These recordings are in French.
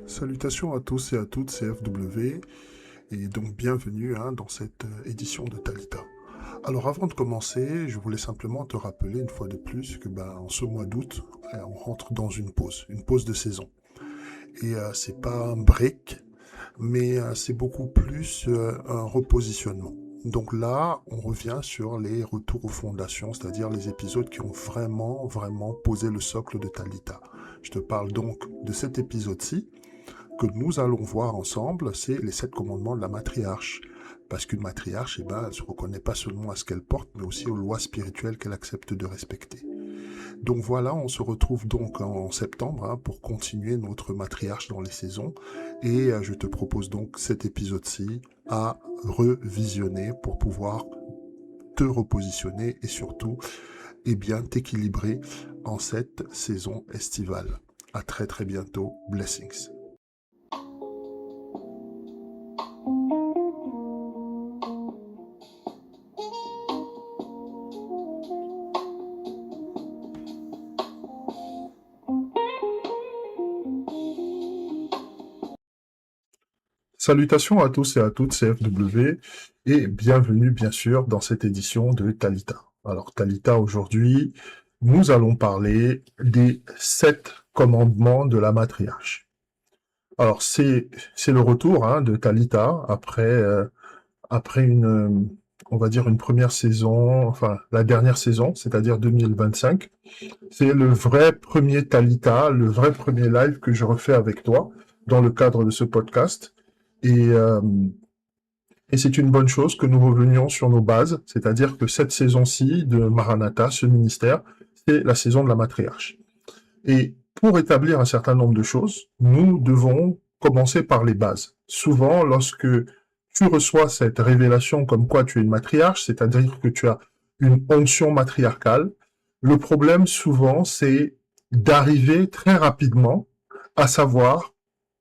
Salutations à tous et à toutes, c'est FW, et donc bienvenue dans cette édition de Talita. Alors avant de commencer, je voulais simplement te rappeler une fois de plus que en ce mois d'août, on rentre dans une pause de saison. Et c'est pas un break, mais c'est beaucoup plus un repositionnement. Donc là, on revient sur les retours aux fondations, c'est-à-dire les épisodes qui ont vraiment posé le socle de Talita. Je te parle donc de cet épisode-ci, que nous allons voir ensemble, c'est les 7 commandements de la matriarche. Parce qu'une matriarche, elle ne se reconnaît pas seulement à ce qu'elle porte, mais aussi aux lois spirituelles qu'elle accepte de respecter. Donc voilà, on se retrouve donc en septembre pour continuer notre matriarche dans les saisons. Et je te propose donc cet épisode-ci à revisionner pour pouvoir te repositionner et surtout t'équilibrer en cette saison estivale. À très bientôt. Blessings. Salutations à tous et à toutes, c'est FW, et bienvenue bien sûr dans cette édition de Talita. Alors Talita, aujourd'hui, nous allons parler des 7 commandements de la matriarche. Alors c'est le retour de Talita après on va dire une première saison, enfin la dernière saison, c'est-à-dire 2025. C'est le vrai premier Talita, le vrai premier live que je refais avec toi dans le cadre de ce podcast. Et, euh, et c'est une bonne chose que nous revenions sur nos bases, c'est-à-dire que cette saison-ci de Maranatha, ce ministère, c'est la saison de la matriarche. Et pour établir un certain nombre de choses, nous devons commencer par les bases. Souvent, lorsque tu reçois cette révélation comme quoi tu es une matriarche, c'est-à-dire que tu as une onction matriarcale, le problème souvent, c'est d'arriver très rapidement à savoir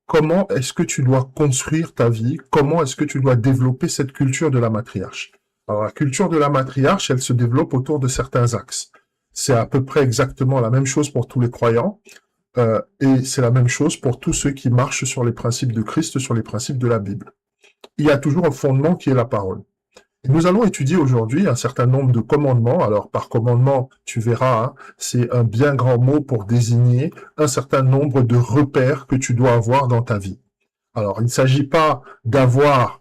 comment est-ce que tu dois construire ta vie, comment est-ce que tu dois développer cette culture de la matriarche. Alors, la culture de la matriarche, elle se développe autour de certains axes. C'est à peu près exactement la même chose pour tous les croyants, et c'est la même chose pour tous ceux qui marchent sur les principes de Christ, sur les principes de la Bible. Il y a toujours un fondement qui est la parole. Nous allons étudier aujourd'hui un certain nombre de commandements. Alors, par commandement, tu verras, c'est un bien grand mot pour désigner un certain nombre de repères que tu dois avoir dans ta vie. Alors, il ne s'agit pas d'avoir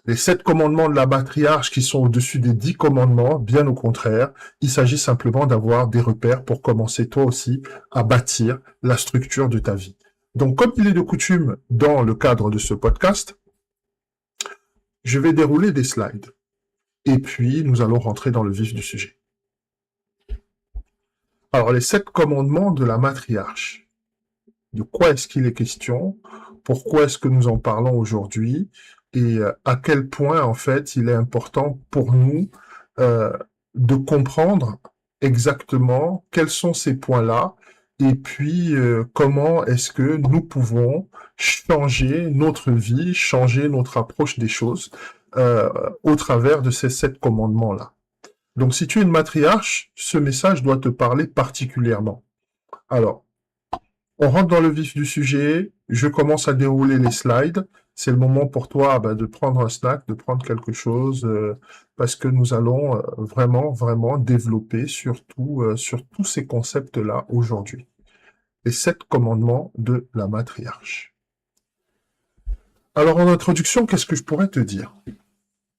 les 7 commandements de la matriarche qui sont au-dessus des 10 commandements, bien au contraire. Il s'agit simplement d'avoir des repères pour commencer toi aussi à bâtir la structure de ta vie. Donc, comme il est de coutume dans le cadre de ce podcast, je vais dérouler des slides. Et puis, nous allons rentrer dans le vif du sujet. Alors, les 7 commandements de la matriarche. De quoi est-ce qu'il est question? Pourquoi est-ce que nous en parlons aujourd'hui? Et à quel point, en fait, il est important pour nous de comprendre exactement quels sont ces points-là et puis comment est-ce que nous pouvons changer notre vie, changer notre approche des choses au travers de ces 7 commandements-là. Donc, si tu es une matriarche, ce message doit te parler particulièrement. Alors, on rentre dans le vif du sujet, je commence à dérouler les slides. C'est le moment pour toi de prendre un snack, de prendre quelque chose, parce que nous allons vraiment développer sur tous ces concepts-là aujourd'hui. Les 7 commandements de la matriarche. Alors, en introduction, qu'est-ce que je pourrais te dire?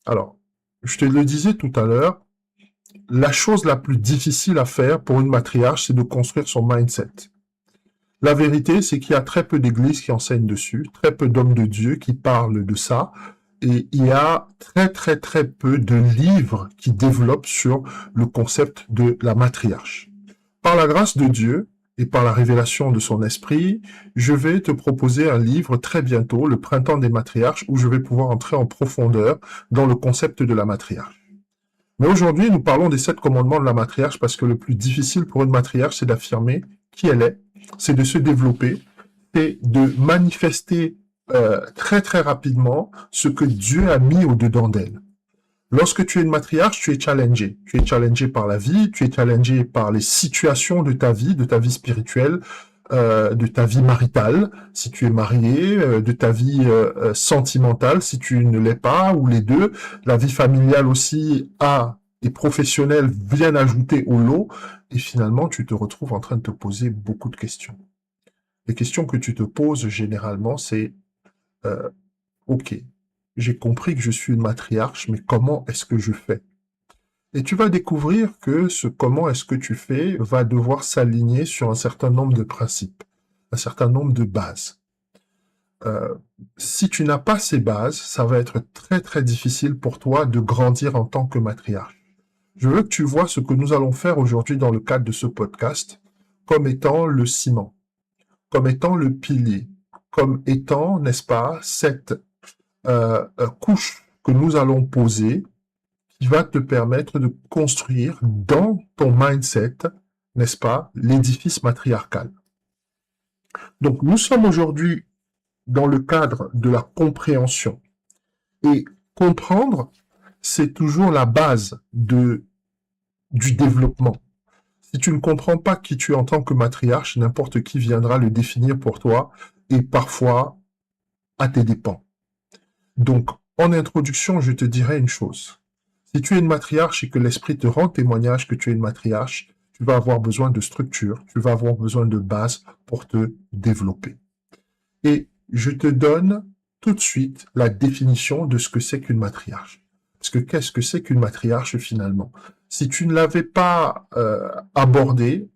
Alors, je te le disais tout à l'heure, la chose la plus difficile à faire pour une matriarche, c'est de construire son mindset. La vérité, c'est qu'il y a très peu d'églises qui enseignent dessus, très peu d'hommes de Dieu qui parlent de ça, et il y a très peu de livres qui développent sur le concept de la matriarche. Par la grâce de Dieu et par la révélation de son esprit, je vais te proposer un livre très bientôt, Le Printemps des matriarches, où je vais pouvoir entrer en profondeur dans le concept de la matriarche. Mais aujourd'hui, nous parlons des 7 commandements de la matriarche parce que le plus difficile pour une matriarche, c'est d'affirmer qui elle est, c'est de se développer, c'est de manifester très rapidement ce que Dieu a mis au-dedans d'elle. Lorsque tu es une matriarche, tu es challengé. Tu es challengé par la vie, tu es challengé par les situations de ta vie spirituelle, de ta vie maritale, si tu es marié, de ta vie sentimentale, si tu ne l'es pas, ou les deux. La vie familiale aussi et professionnelle viennent ajouter au lot, et finalement, tu te retrouves en train de te poser beaucoup de questions. Les questions que tu te poses généralement, c'est OK, j'ai compris que je suis une matriarche, mais comment est-ce que je fais? Et tu vas découvrir que ce comment est-ce que tu fais va devoir s'aligner sur un certain nombre de principes, un certain nombre de bases. Si tu n'as pas ces bases, ça va être très très difficile pour toi de grandir en tant que matriarche. Je veux que tu vois ce que nous allons faire aujourd'hui dans le cadre de ce podcast comme étant le ciment, comme étant le pilier, comme étant, n'est-ce pas, cette couche que nous allons poser qui va te permettre de construire dans ton mindset, n'est-ce pas, l'édifice matriarcal. Donc, nous sommes aujourd'hui dans le cadre de la compréhension. Et comprendre, c'est toujours la base du développement. Si tu ne comprends pas qui tu es en tant que matriarche, n'importe qui viendra le définir pour toi et parfois à tes dépens. Donc, en introduction, je te dirais une chose. Si tu es une matriarche et que l'esprit te rend témoignage que tu es une matriarche, tu vas avoir besoin de structure, tu vas avoir besoin de base pour te développer. Et je te donne tout de suite la définition de ce que c'est qu'une matriarche. Parce que qu'est-ce que c'est qu'une matriarche finalement? Si tu ne l'avais pas abordé,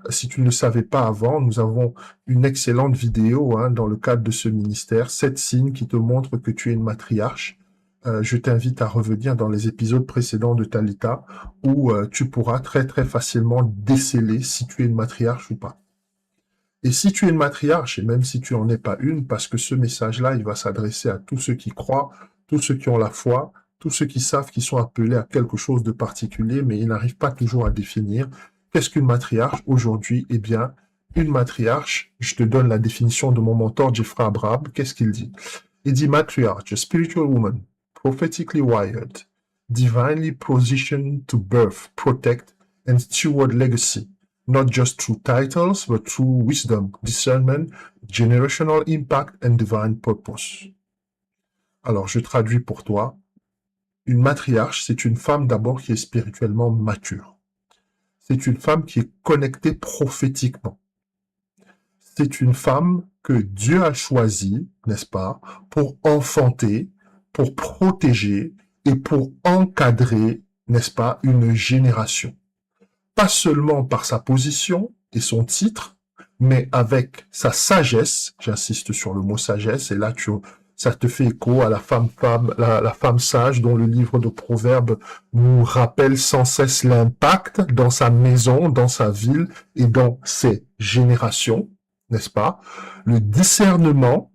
si tu ne le savais pas avant, nous avons une excellente vidéo dans le cadre de ce ministère, 7 signes qui te montrent que tu es une matriarche. Je t'invite à revenir dans les épisodes précédents de Talita où tu pourras très très facilement déceler si tu es une matriarche ou pas. Et si tu es une matriarche, et même si tu n'en es pas une, parce que ce message-là, il va s'adresser à tous ceux qui croient, tous ceux qui ont la foi, tous ceux qui savent qu'ils sont appelés à quelque chose de particulier, mais ils n'arrivent pas toujours à définir. Qu'est-ce qu'une matriarche aujourd'hui? Eh bien, une matriarche, je te donne la définition de mon mentor Jeffrey Abraham. Qu'est-ce qu'il dit? Il dit matriarch, a spiritual woman, prophetically wired, divinely positioned to birth, protect, and steward legacy. Not just through titles, but through wisdom, discernment, generational impact, and divine purpose. Alors, je traduis pour toi. Une matriarche, c'est une femme d'abord qui est spirituellement mature. C'est une femme qui est connectée prophétiquement. C'est une femme que Dieu a choisie, n'est-ce pas, pour enfanter, pour protéger et pour encadrer, n'est-ce pas, une génération. Pas seulement par sa position et son titre, mais avec sa sagesse, j'insiste sur le mot sagesse, et là ça te fait écho à la femme sage dont le livre de Proverbes nous rappelle sans cesse l'impact dans sa maison, dans sa ville et dans ses générations, n'est-ce pas? Le discernement,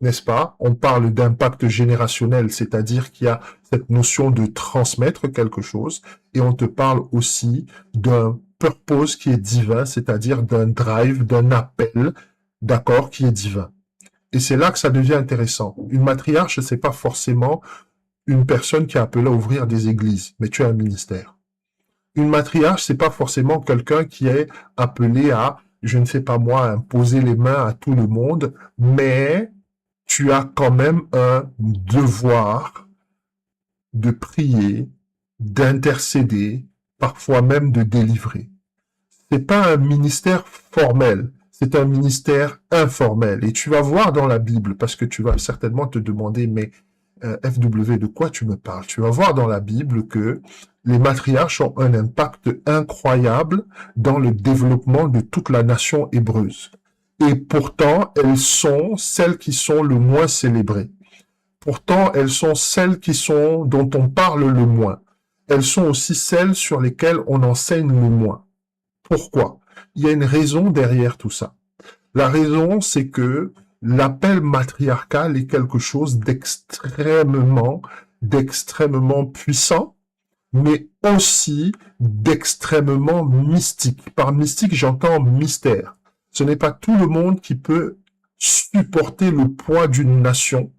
n'est-ce pas? On parle d'impact générationnel, c'est-à-dire qu'il y a cette notion de transmettre quelque chose, et on te parle aussi d'un purpose qui est divin, c'est-à-dire d'un drive, d'un appel, d'accord, qui est divin. Et c'est là que ça devient intéressant. Une matriarche, c'est pas forcément une personne qui est appelée à ouvrir des églises, mais tu as un ministère. Une matriarche, c'est pas forcément quelqu'un qui est appelé à, je ne sais pas moi, imposer les mains à tout le monde, mais tu as quand même un devoir de prier, d'intercéder, parfois même de délivrer. C'est pas un ministère formel, c'est un ministère informel. Et tu vas voir dans la Bible, parce que tu vas certainement te demander, mais FW, de quoi tu me parles? Tu vas voir dans la Bible que les matriarches ont un impact incroyable dans le développement de toute la nation hébreuse. Et pourtant, elles sont celles qui sont le moins célébrées. Pourtant, elles sont celles dont on parle le moins. Elles sont aussi celles sur lesquelles on enseigne le moins. Pourquoi? Il y a une raison derrière tout ça. La raison, c'est que l'appel matriarcal est quelque chose d'extrêmement puissant, mais aussi d'extrêmement mystique. Par mystique, j'entends mystère. Ce n'est pas tout le monde qui peut supporter le poids d'une nation.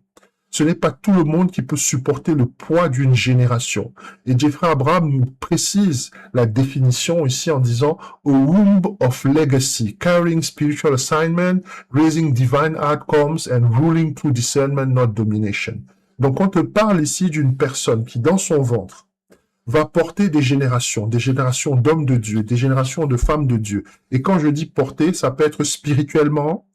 Ce n'est pas tout le monde qui peut supporter le poids d'une génération. Et Jeffrey Abraham nous précise la définition ici en disant « A womb of legacy, carrying spiritual assignment, raising divine outcomes and ruling through discernment, not domination ». Donc on te parle ici d'une personne qui, dans son ventre, va porter des générations d'hommes de Dieu, des générations de femmes de Dieu. Et quand je dis porter, ça peut être spirituellement,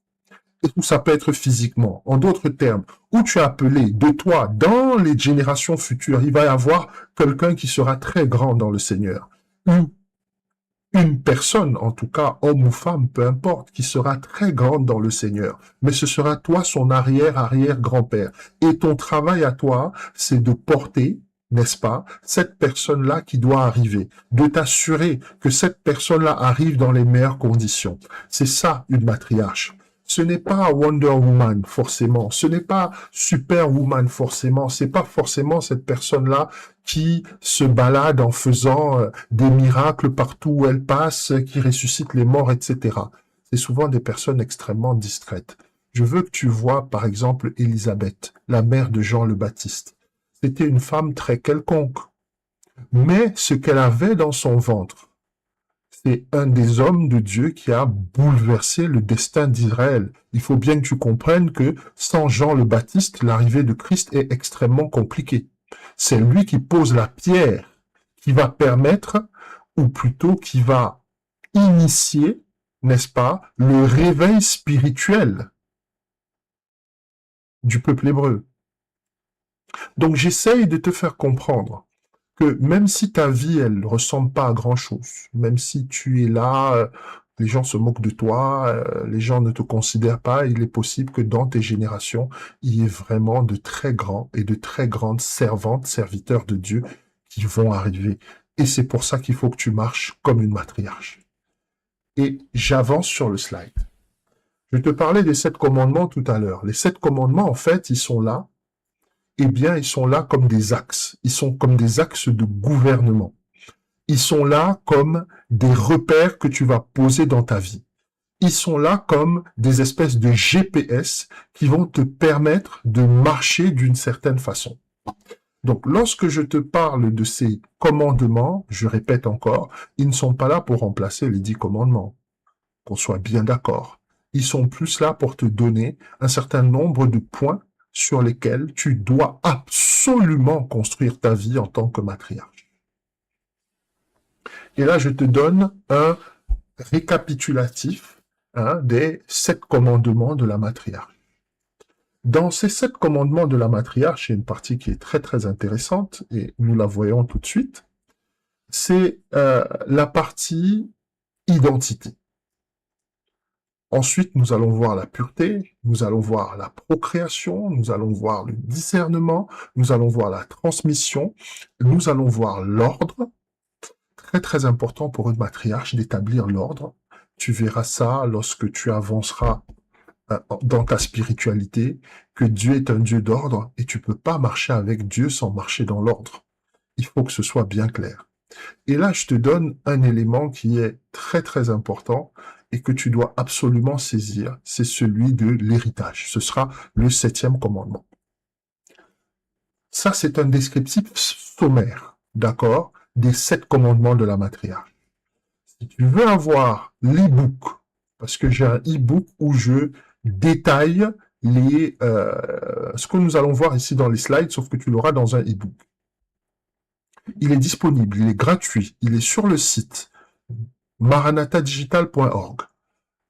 ou ça peut être physiquement. En d'autres termes, où tu es appelé de toi, dans les générations futures, il va y avoir quelqu'un qui sera très grand dans le Seigneur. Une personne, en tout cas, homme ou femme, peu importe, qui sera très grande dans le Seigneur. Mais ce sera toi, son arrière-arrière-grand-père. Et ton travail à toi, c'est de porter, n'est-ce pas, cette personne-là qui doit arriver, de t'assurer que cette personne-là arrive dans les meilleures conditions. C'est ça, une matriarche. Ce n'est pas Wonder Woman, forcément. Ce n'est pas Superwoman, forcément. C'est pas forcément cette personne-là qui se balade en faisant des miracles partout où elle passe, qui ressuscite les morts, etc. C'est souvent des personnes extrêmement discrètes. Je veux que tu vois, par exemple, Élisabeth, la mère de Jean le Baptiste. C'était une femme très quelconque. Mais ce qu'elle avait dans son ventre, c'est un des hommes de Dieu qui a bouleversé le destin d'Israël. Il faut bien que tu comprennes que sans Jean le Baptiste, l'arrivée de Christ est extrêmement compliquée. C'est lui qui pose la pierre, qui va permettre, ou plutôt qui va initier, n'est-ce pas, le réveil spirituel du peuple hébreu. Donc j'essaye de te faire comprendre que même si ta vie, elle ne ressemble pas à grand-chose, même si tu es là, les gens se moquent de toi, les gens ne te considèrent pas, il est possible que dans tes générations, il y ait vraiment de très grands et de très grandes servantes, serviteurs de Dieu qui vont arriver. Et c'est pour ça qu'il faut que tu marches comme une matriarche. Et j'avance sur le slide. Je te parlais des 7 commandements tout à l'heure. Les 7 commandements, en fait, ils sont là. Eh bien, ils sont là comme des axes. Ils sont comme des axes de gouvernement. Ils sont là comme des repères que tu vas poser dans ta vie. Ils sont là comme des espèces de GPS qui vont te permettre de marcher d'une certaine façon. Donc, lorsque je te parle de ces commandements, je répète encore, ils ne sont pas là pour remplacer les 10 commandements. Qu'on soit bien d'accord. Ils sont plus là pour te donner un certain nombre de points sur lesquels tu dois absolument construire ta vie en tant que matriarche. Et là, je te donne un récapitulatif des 7 commandements de la matriarche. Dans ces 7 commandements de la matriarche, il y a une partie qui est très très intéressante, et nous la voyons tout de suite, c'est la partie identité. Ensuite, nous allons voir la pureté, nous allons voir la procréation, nous allons voir le discernement, nous allons voir la transmission, nous allons voir l'ordre. Très très important pour une matriarche d'établir l'ordre. Tu verras ça lorsque tu avanceras dans ta spiritualité, que Dieu est un Dieu d'ordre et tu peux pas marcher avec Dieu sans marcher dans l'ordre. Il faut que ce soit bien clair. Et là, je te donne un élément qui est très très important et que tu dois absolument saisir, c'est celui de l'héritage. Ce sera le 7e commandement. Ça, c'est un descriptif sommaire, d'accord, des 7 commandements de la matriarche. Si tu veux avoir l'e-book, parce que j'ai un e-book où je détaille ce que nous allons voir ici dans les slides, sauf que tu l'auras dans un e-book. Il est disponible, il est gratuit, il est sur le site maranatadigital.org.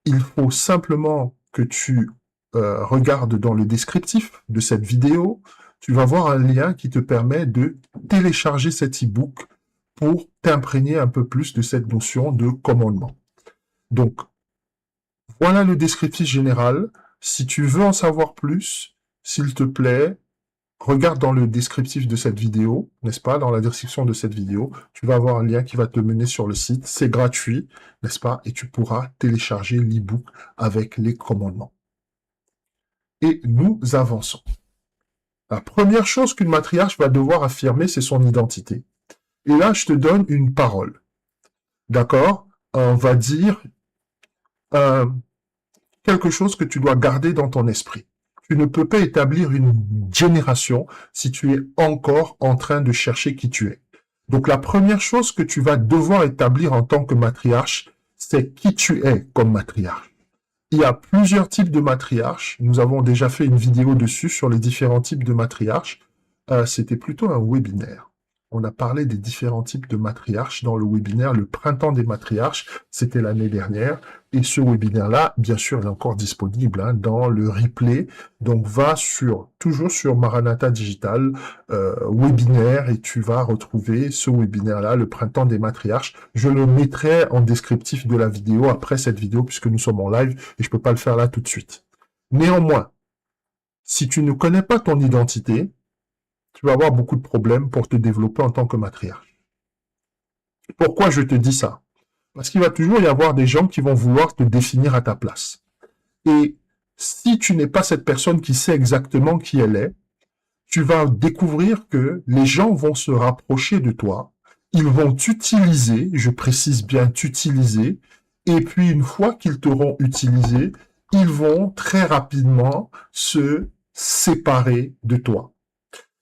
Il faut simplement que tu regardes dans le descriptif de cette vidéo, tu vas voir un lien qui te permet de télécharger cet e-book pour t'imprégner un peu plus de cette notion de commandement. Donc, voilà le descriptif général. Si tu veux en savoir plus, s'il te plaît, regarde dans le descriptif de cette vidéo, n'est-ce pas, dans la description de cette vidéo, tu vas avoir un lien qui va te mener sur le site, c'est gratuit, n'est-ce pas, et tu pourras télécharger l'e-book avec les commandements. Et nous avançons. La première chose qu'une matriarche va devoir affirmer, c'est son identité. Et là, je te donne une parole. D'accord? On va dire quelque chose que tu dois garder dans ton esprit. Tu ne peux pas établir une génération si tu es encore en train de chercher qui tu es. Donc la première chose que tu vas devoir établir en tant que matriarche, c'est qui tu es comme matriarche. Il y a plusieurs types de matriarches. Nous avons déjà fait une vidéo dessus sur les différents types de matriarches. C'était plutôt un webinaire. On a parlé des différents types de matriarches dans le webinaire. Le printemps des matriarches, c'était l'année dernière. Et ce webinaire-là, bien sûr, est encore disponible dans le replay. Donc, va toujours sur Maranatha Digital, webinaire, et tu vas retrouver ce webinaire-là, le printemps des matriarches. Je le mettrai en descriptif de la vidéo après cette vidéo, puisque nous sommes en live et je peux pas le faire là tout de suite. Néanmoins, si tu ne connais pas ton identité, tu vas avoir beaucoup de problèmes pour te développer en tant que matriarche. Pourquoi je te dis ça? Parce qu'il va toujours y avoir des gens qui vont vouloir te définir à ta place. Et si tu n'es pas cette personne qui sait exactement qui elle est, tu vas découvrir que les gens vont se rapprocher de toi, ils vont t'utiliser, je précise bien t'utiliser, et puis une fois qu'ils t'auront utilisé, ils vont très rapidement se séparer de toi.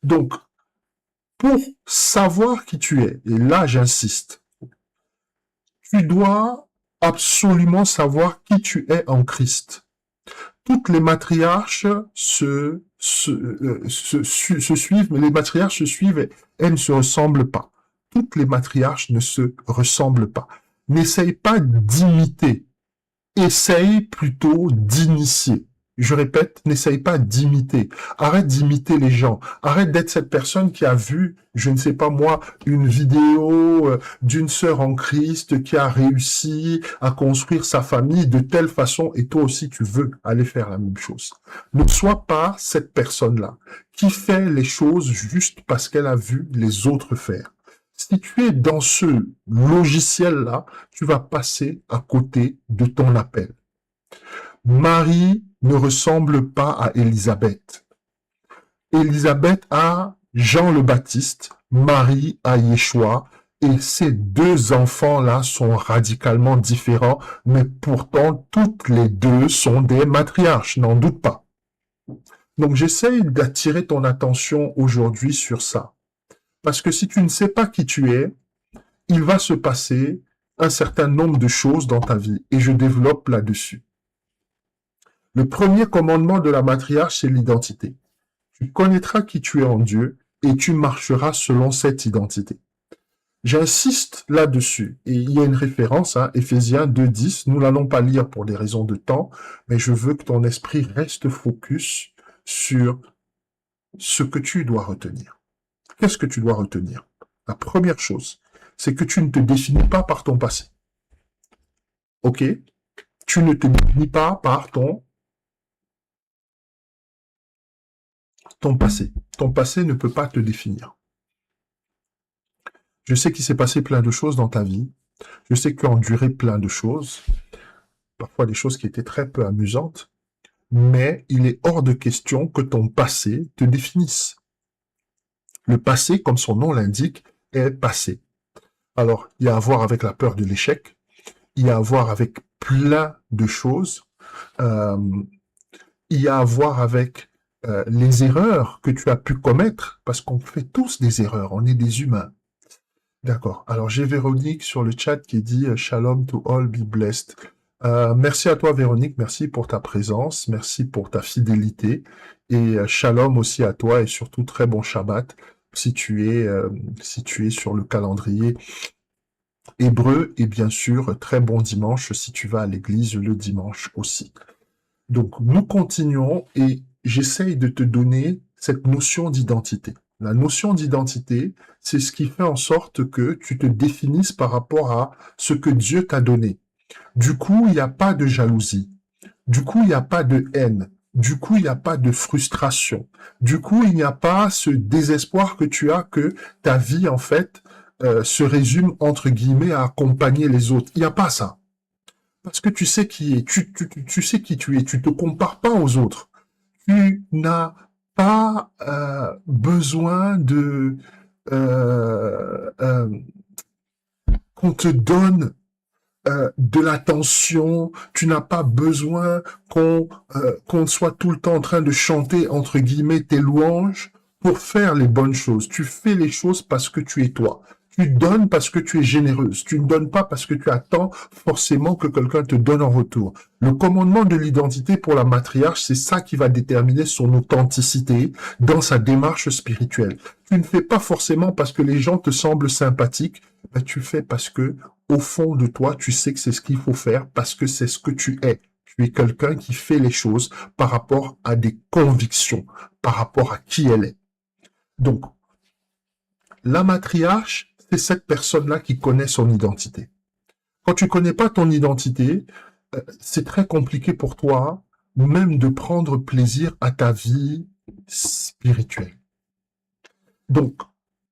Donc, pour savoir qui tu es, et là j'insiste, tu dois absolument savoir qui tu es en Christ. Toutes les matriarches se suivent, mais les matriarches se suivent et elles ne se ressemblent pas. Toutes les matriarches ne se ressemblent pas. N'essaye pas d'imiter, essaye plutôt d'initier. Je répète, n'essaye pas d'imiter. Arrête d'imiter les gens. Arrête d'être cette personne qui a vu, je ne sais pas moi, une vidéo d'une sœur en Christ qui a réussi à construire sa famille de telle façon et toi aussi tu veux aller faire la même chose. Ne sois pas cette personne-là qui fait les choses juste parce qu'elle a vu les autres faire. Si tu es dans ce logiciel-là, tu vas passer à côté de ton appel. Marie ne ressemble pas à Élisabeth. Élisabeth a Jean le Baptiste, Marie a Yeshua, et ces deux enfants-là sont radicalement différents, mais pourtant toutes les deux sont des matriarches, n'en doute pas. Donc j'essaye d'attirer ton attention aujourd'hui sur ça. Parce que si tu ne sais pas qui tu es, il va se passer un certain nombre de choses dans ta vie, et je développe là-dessus. Le premier commandement de la matriarche, c'est l'identité. Tu connaîtras qui tu es en Dieu et tu marcheras selon cette identité. J'insiste là-dessus. Et il y a une référence, Éphésiens 2.10. Nous n'allons pas lire pour des raisons de temps, mais je veux que ton esprit reste focus sur ce que tu dois retenir. Qu'est-ce que tu dois retenir? La première chose, c'est que tu ne te définis pas par ton passé. Ok? Tu ne te définis pas par ton passé. Ton passé ne peut pas te définir. Je sais qu'il s'est passé plein de choses dans ta vie. Je sais que tu as enduré plein de choses. Parfois des choses qui étaient très peu amusantes. Mais il est hors de question que ton passé te définisse. Le passé, comme son nom l'indique, est passé. Alors, il y a à voir avec la peur de l'échec. Il y a à voir avec plein de choses. Il y a à voir avec les erreurs que tu as pu commettre, parce qu'on fait tous des erreurs, on est des humains. D'accord. Alors, j'ai Véronique sur le chat qui dit « Shalom to all, be blessed ». Merci à toi, Véronique. Merci pour ta présence. Merci pour ta fidélité. Et shalom aussi à toi et surtout très bon Shabbat si tu es sur le calendrier hébreu. Et bien sûr, très bon dimanche si tu vas à l'église le dimanche aussi. Donc, nous continuons et j'essaye de te donner cette notion d'identité. La notion d'identité, c'est ce qui fait en sorte que tu te définisses par rapport à ce que Dieu t'a donné. Du coup, il n'y a pas de jalousie. Du coup, il n'y a pas de haine. Du coup, il n'y a pas de frustration. Du coup, il n'y a pas ce désespoir que tu as que ta vie, en fait, se résume, entre guillemets, à accompagner les autres. Il n'y a pas ça. Parce que tu sais qui est, tu sais qui tu es, tu te compares pas aux autres. Tu n'as pas besoin de qu'on te donne de l'attention, tu n'as pas besoin qu'on soit tout le temps en train de chanter, entre guillemets, tes louanges pour faire les bonnes choses. Tu fais les choses parce que tu es toi. Tu donnes parce que tu es généreuse. Tu ne donnes pas parce que tu attends forcément que quelqu'un te donne en retour. Le commandement de l'identité pour la matriarche, c'est ça qui va déterminer son authenticité dans sa démarche spirituelle. Tu ne fais pas forcément parce que les gens te semblent sympathiques, mais tu fais parce que, au fond de toi, tu sais que c'est ce qu'il faut faire parce que c'est ce que tu es. Tu es quelqu'un qui fait les choses par rapport à des convictions, par rapport à qui elle est. Donc, la matriarche, c'est cette personne-là qui connaît son identité. Quand tu connais pas ton identité, c'est très compliqué pour toi même de prendre plaisir à ta vie spirituelle. Donc,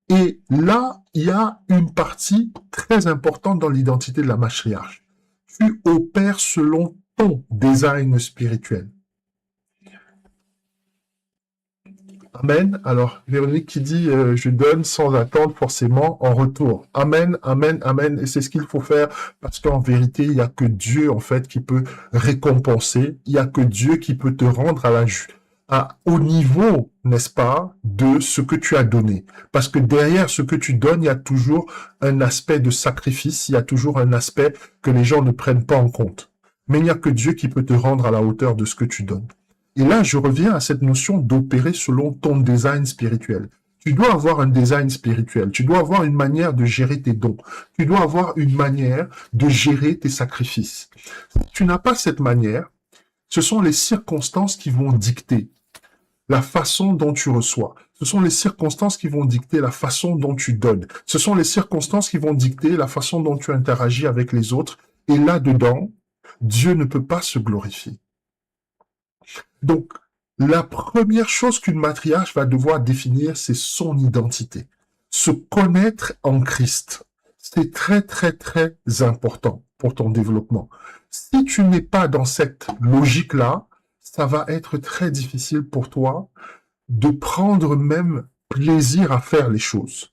et là, il y a une partie très importante dans l'identité de la matriarche. Tu opères selon ton design spirituel. Amen. Alors, Véronique qui dit, je donne sans attendre forcément en retour. Amen, amen, amen. Et c'est ce qu'il faut faire parce qu'en vérité, il n'y a que Dieu, en fait, qui peut récompenser. Il n'y a que Dieu qui peut te rendre au niveau, n'est-ce pas, de ce que tu as donné. Parce que derrière ce que tu donnes, il y a toujours un aspect de sacrifice. Il y a toujours un aspect que les gens ne prennent pas en compte. Mais il n'y a que Dieu qui peut te rendre à la hauteur de ce que tu donnes. Et là, je reviens à cette notion d'opérer selon ton design spirituel. Tu dois avoir un design spirituel. Tu dois avoir une manière de gérer tes dons. Tu dois avoir une manière de gérer tes sacrifices. Si tu n'as pas cette manière, ce sont les circonstances qui vont dicter la façon dont tu reçois. Ce sont les circonstances qui vont dicter la façon dont tu donnes. Ce sont les circonstances qui vont dicter la façon dont tu interagis avec les autres. Et là-dedans, Dieu ne peut pas se glorifier. Donc, la première chose qu'une matriarche va devoir définir, c'est son identité. Se connaître en Christ. C'est très, très, très important pour ton développement. Si tu n'es pas dans cette logique-là, ça va être très difficile pour toi de prendre même plaisir à faire les choses.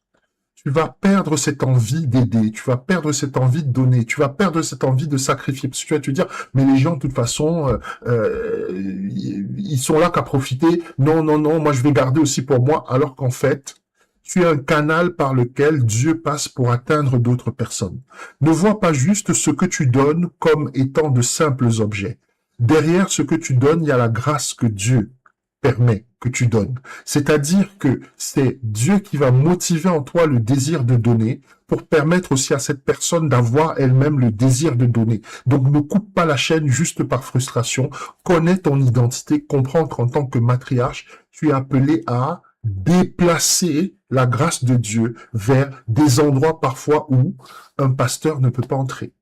Tu vas perdre cette envie d'aider, tu vas perdre cette envie de donner, tu vas perdre cette envie de sacrifier. Parce que tu vas te dire, mais les gens, de toute façon, ils sont là qu'à profiter. Non, non, non, moi je vais garder aussi pour moi. Alors qu'en fait, tu es un canal par lequel Dieu passe pour atteindre d'autres personnes. Ne vois pas juste ce que tu donnes comme étant de simples objets. Derrière ce que tu donnes, il y a la grâce que Dieu permet que tu donnes. C'est-à-dire que c'est Dieu qui va motiver en toi le désir de donner pour permettre aussi à cette personne d'avoir elle-même le désir de donner. Donc ne coupe pas la chaîne juste par frustration. Connais ton identité, comprends qu'en tant que matriarche, tu es appelé à déplacer la grâce de Dieu vers des endroits parfois où un pasteur ne peut pas entrer.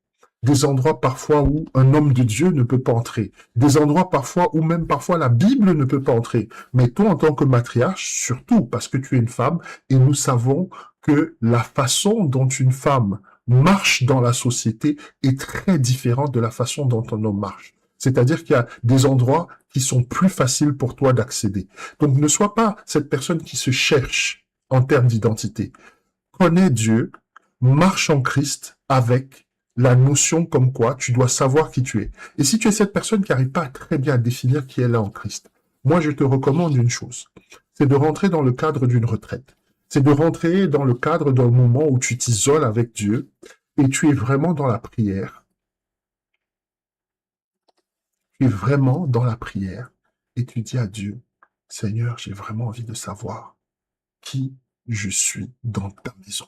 Des endroits parfois où un homme de Dieu ne peut pas entrer. Des endroits parfois où même parfois la Bible ne peut pas entrer. Mais toi, en tant que matriarche, surtout parce que tu es une femme, et nous savons que la façon dont une femme marche dans la société est très différente de la façon dont un homme marche. C'est-à-dire qu'il y a des endroits qui sont plus faciles pour toi d'accéder. Donc ne sois pas cette personne qui se cherche en termes d'identité. Connais Dieu, marche en Christ avec la notion comme quoi tu dois savoir qui tu es. Et si tu es cette personne qui n'arrive pas très bien à définir qui elle est en Christ, moi je te recommande une chose, c'est de rentrer dans le cadre d'une retraite. C'est de rentrer dans le cadre d'un moment où tu t'isoles avec Dieu et tu es vraiment dans la prière. Tu es vraiment dans la prière et tu dis à Dieu, Seigneur, j'ai vraiment envie de savoir qui je suis dans ta maison.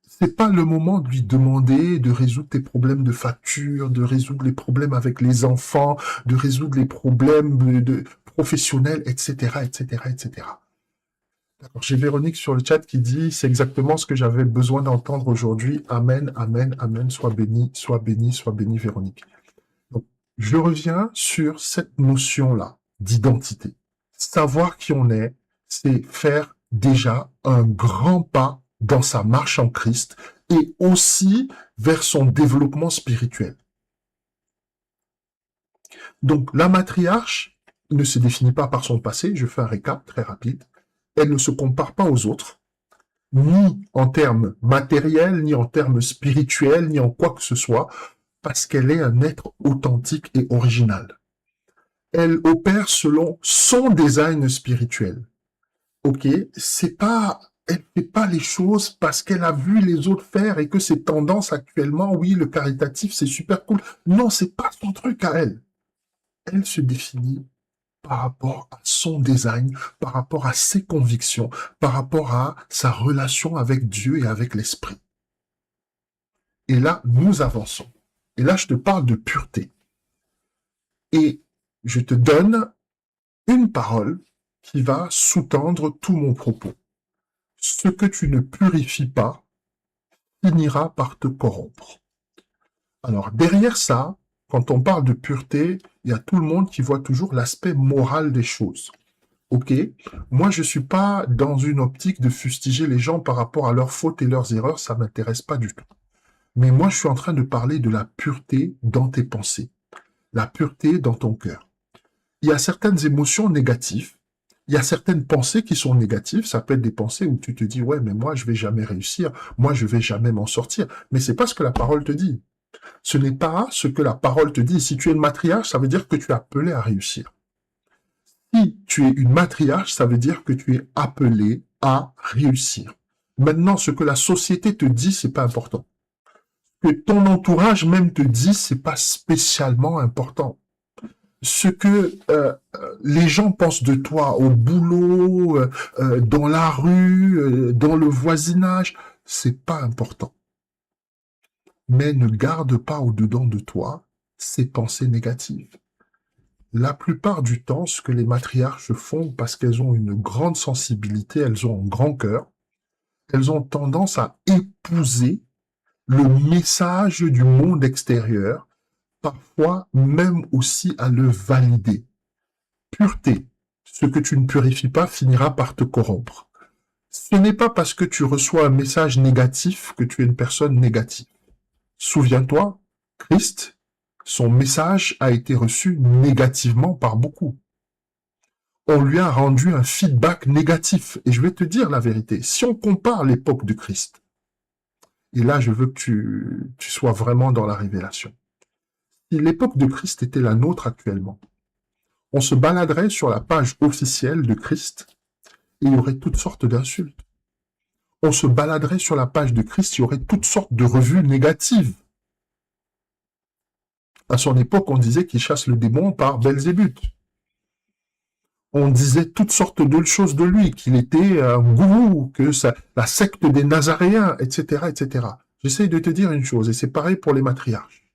C'est pas le moment de lui demander de résoudre tes problèmes de facture, de résoudre les problèmes avec les enfants, de résoudre les problèmes professionnels, etc., etc., etc. D'accord. J'ai Véronique sur le chat qui dit, c'est exactement ce que j'avais besoin d'entendre aujourd'hui. Amen, amen, amen. Sois béni, sois béni, sois béni, Véronique. Donc, je reviens sur cette notion-là d'identité. Savoir qui on est, c'est faire déjà un grand pas dans sa marche en Christ et aussi vers son développement spirituel. Donc, la matriarche ne se définit pas par son passé, je fais un récap très rapide, elle ne se compare pas aux autres, ni en termes matériels, ni en termes spirituels, ni en quoi que ce soit, parce qu'elle est un être authentique et original. Elle opère selon son design spirituel. Ok, elle fait pas les choses parce qu'elle a vu les autres faire et que c'est tendance actuellement. Oui, le caritatif, c'est super cool. Non, c'est pas son truc à elle. Elle se définit par rapport à son design, par rapport à ses convictions, par rapport à sa relation avec Dieu et avec l'esprit. Et là, nous avançons. Et là, je te parle de pureté. Et je te donne une parole qui va sous-tendre tout mon propos. Ce que tu ne purifies pas finira par te corrompre. Alors, derrière ça, quand on parle de pureté, il y a tout le monde qui voit toujours l'aspect moral des choses. Ok, moi je suis pas dans une optique de fustiger les gens par rapport à leurs fautes et leurs erreurs, ça m'intéresse pas du tout. Mais moi je suis en train de parler de la pureté dans tes pensées, la pureté dans ton cœur. Il y a certaines émotions négatives, il y a certaines pensées qui sont négatives, ça peut être des pensées où tu te dis ouais mais moi je vais jamais réussir, moi je vais jamais m'en sortir, mais c'est pas ce que la parole te dit. Ce n'est pas ce que la parole te dit. Si tu es une matriarche, ça veut dire que tu es appelé à réussir. Si tu es une matriarche, ça veut dire que tu es appelé à réussir. Maintenant, ce que la société te dit, c'est pas important. Ce que ton entourage même te dit, c'est pas spécialement important. Ce que les gens pensent de toi au boulot, dans la rue, dans le voisinage, c'est pas important. Mais ne garde pas au-dedans de toi ces pensées négatives. La plupart du temps, ce que les matriarches font, parce qu'elles ont une grande sensibilité, elles ont un grand cœur, elles ont tendance à épouser le message du monde extérieur, parfois même aussi à le valider. Pureté, ce que tu ne purifies pas finira par te corrompre. Ce n'est pas parce que tu reçois un message négatif que tu es une personne négative. Souviens-toi, Christ, son message a été reçu négativement par beaucoup. On lui a rendu un feedback négatif. Et je vais te dire la vérité. Si on compare l'époque de Christ, et là je veux que tu sois vraiment dans la révélation, si l'époque de Christ était la nôtre actuellement, on se baladerait sur la page officielle de Christ et il y aurait toutes sortes d'insultes. On se baladerait sur la page de Christ, il y aurait toutes sortes de revues négatives. À son époque, on disait qu'il chasse le démon par Belzébuth. On disait toutes sortes de choses de lui, qu'il était un gourou, que la secte des Nazaréens, etc., etc. J'essaye de te dire une chose, et c'est pareil pour les matriarches.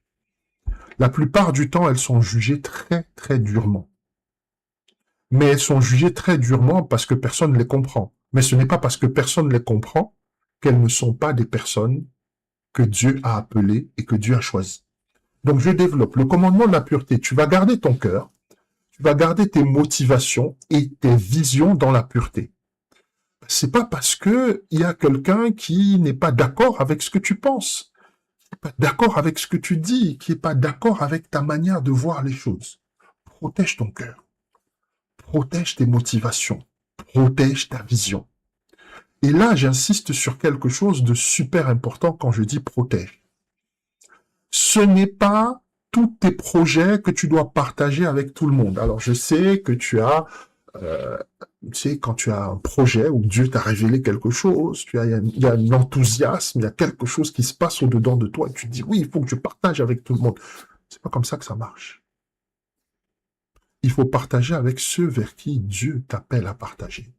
La plupart du temps, elles sont jugées très, très durement. Mais elles sont jugées très durement parce que personne ne les comprend. Mais ce n'est pas parce que personne ne les comprend qu'elles ne sont pas des personnes que Dieu a appelées et que Dieu a choisies. Donc je développe le commandement de la pureté. Tu vas garder ton cœur, tu vas garder tes motivations et tes visions dans la pureté. C'est pas parce que il y a quelqu'un qui n'est pas d'accord avec ce que tu penses, qui n'est pas d'accord avec ce que tu dis, qui n'est pas d'accord avec ta manière de voir les choses. Protège ton cœur. Protège tes motivations. Protège ta vision. Et là, j'insiste sur quelque chose de super important quand je dis protège. Ce n'est pas tous tes projets que tu dois partager avec tout le monde. Alors, je sais que tu as, quand tu as un projet où Dieu t'a révélé quelque chose, il y a un enthousiasme, il y a quelque chose qui se passe au-dedans de toi et tu te dis, oui, il faut que je partage avec tout le monde. C'est pas comme ça que ça marche. Il faut partager avec ceux vers qui Dieu t'appelle à partager.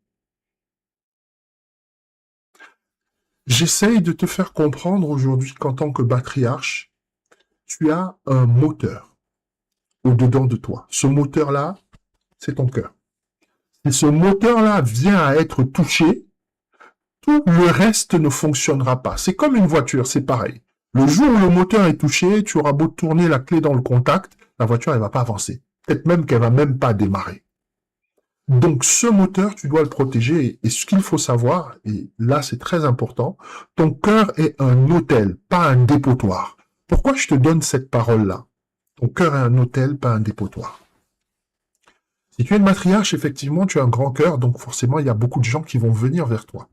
J'essaye de te faire comprendre aujourd'hui qu'en tant que patriarche, tu as un moteur au-dedans de toi. Ce moteur-là, c'est ton cœur. Si ce moteur-là vient à être touché, tout le reste ne fonctionnera pas. C'est comme une voiture, c'est pareil. Le jour où le moteur est touché, tu auras beau tourner la clé dans le contact, la voiture, elle va pas avancer. Peut-être même qu'elle va même pas démarrer. Donc, ce moteur, tu dois le protéger. Et ce qu'il faut savoir, et là, c'est très important, ton cœur est un autel, pas un dépotoir. Pourquoi je te donne cette parole-là? Ton cœur est un autel, pas un dépotoir. Si tu es une matriarche, effectivement, tu as un grand cœur, donc forcément, il y a beaucoup de gens qui vont venir vers toi.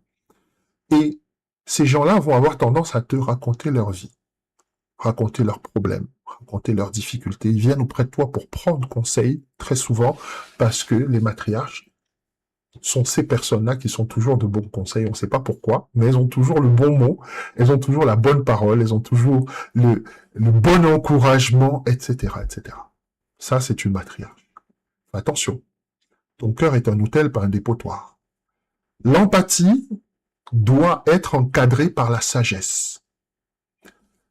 Et ces gens-là vont avoir tendance à te raconter leur vie, raconter leurs problèmes, raconter leurs difficultés. Ils viennent auprès de toi pour prendre conseil, très souvent, parce que les matriarches sont ces personnes-là qui sont toujours de bons conseils. On ne sait pas pourquoi, mais elles ont toujours le bon mot, elles ont toujours la bonne parole, elles ont toujours le bon encouragement, etc., etc. Ça, c'est une matriarche. Attention, ton cœur est un autel, pas un dépotoir. L'empathie doit être encadrée par la sagesse.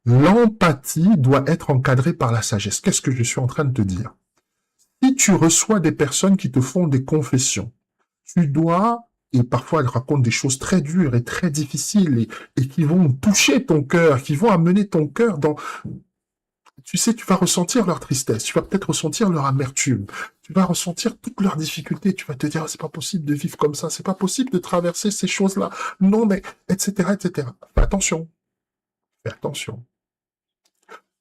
L'empathie doit être encadrée par la sagesse. Qu'est-ce que je suis en train de te dire? Si tu reçois des personnes qui te font des confessions, tu dois, et parfois elles racontent des choses très dures et très difficiles et qui vont toucher ton cœur, qui vont amener ton cœur dans... Tu sais, tu vas ressentir leur tristesse, tu vas peut-être ressentir leur amertume, tu vas ressentir toutes leurs difficultés, tu vas te dire, ah, c'est pas possible de vivre comme ça, c'est pas possible de traverser ces choses-là, non mais, etc., etc. Fais attention, fais attention.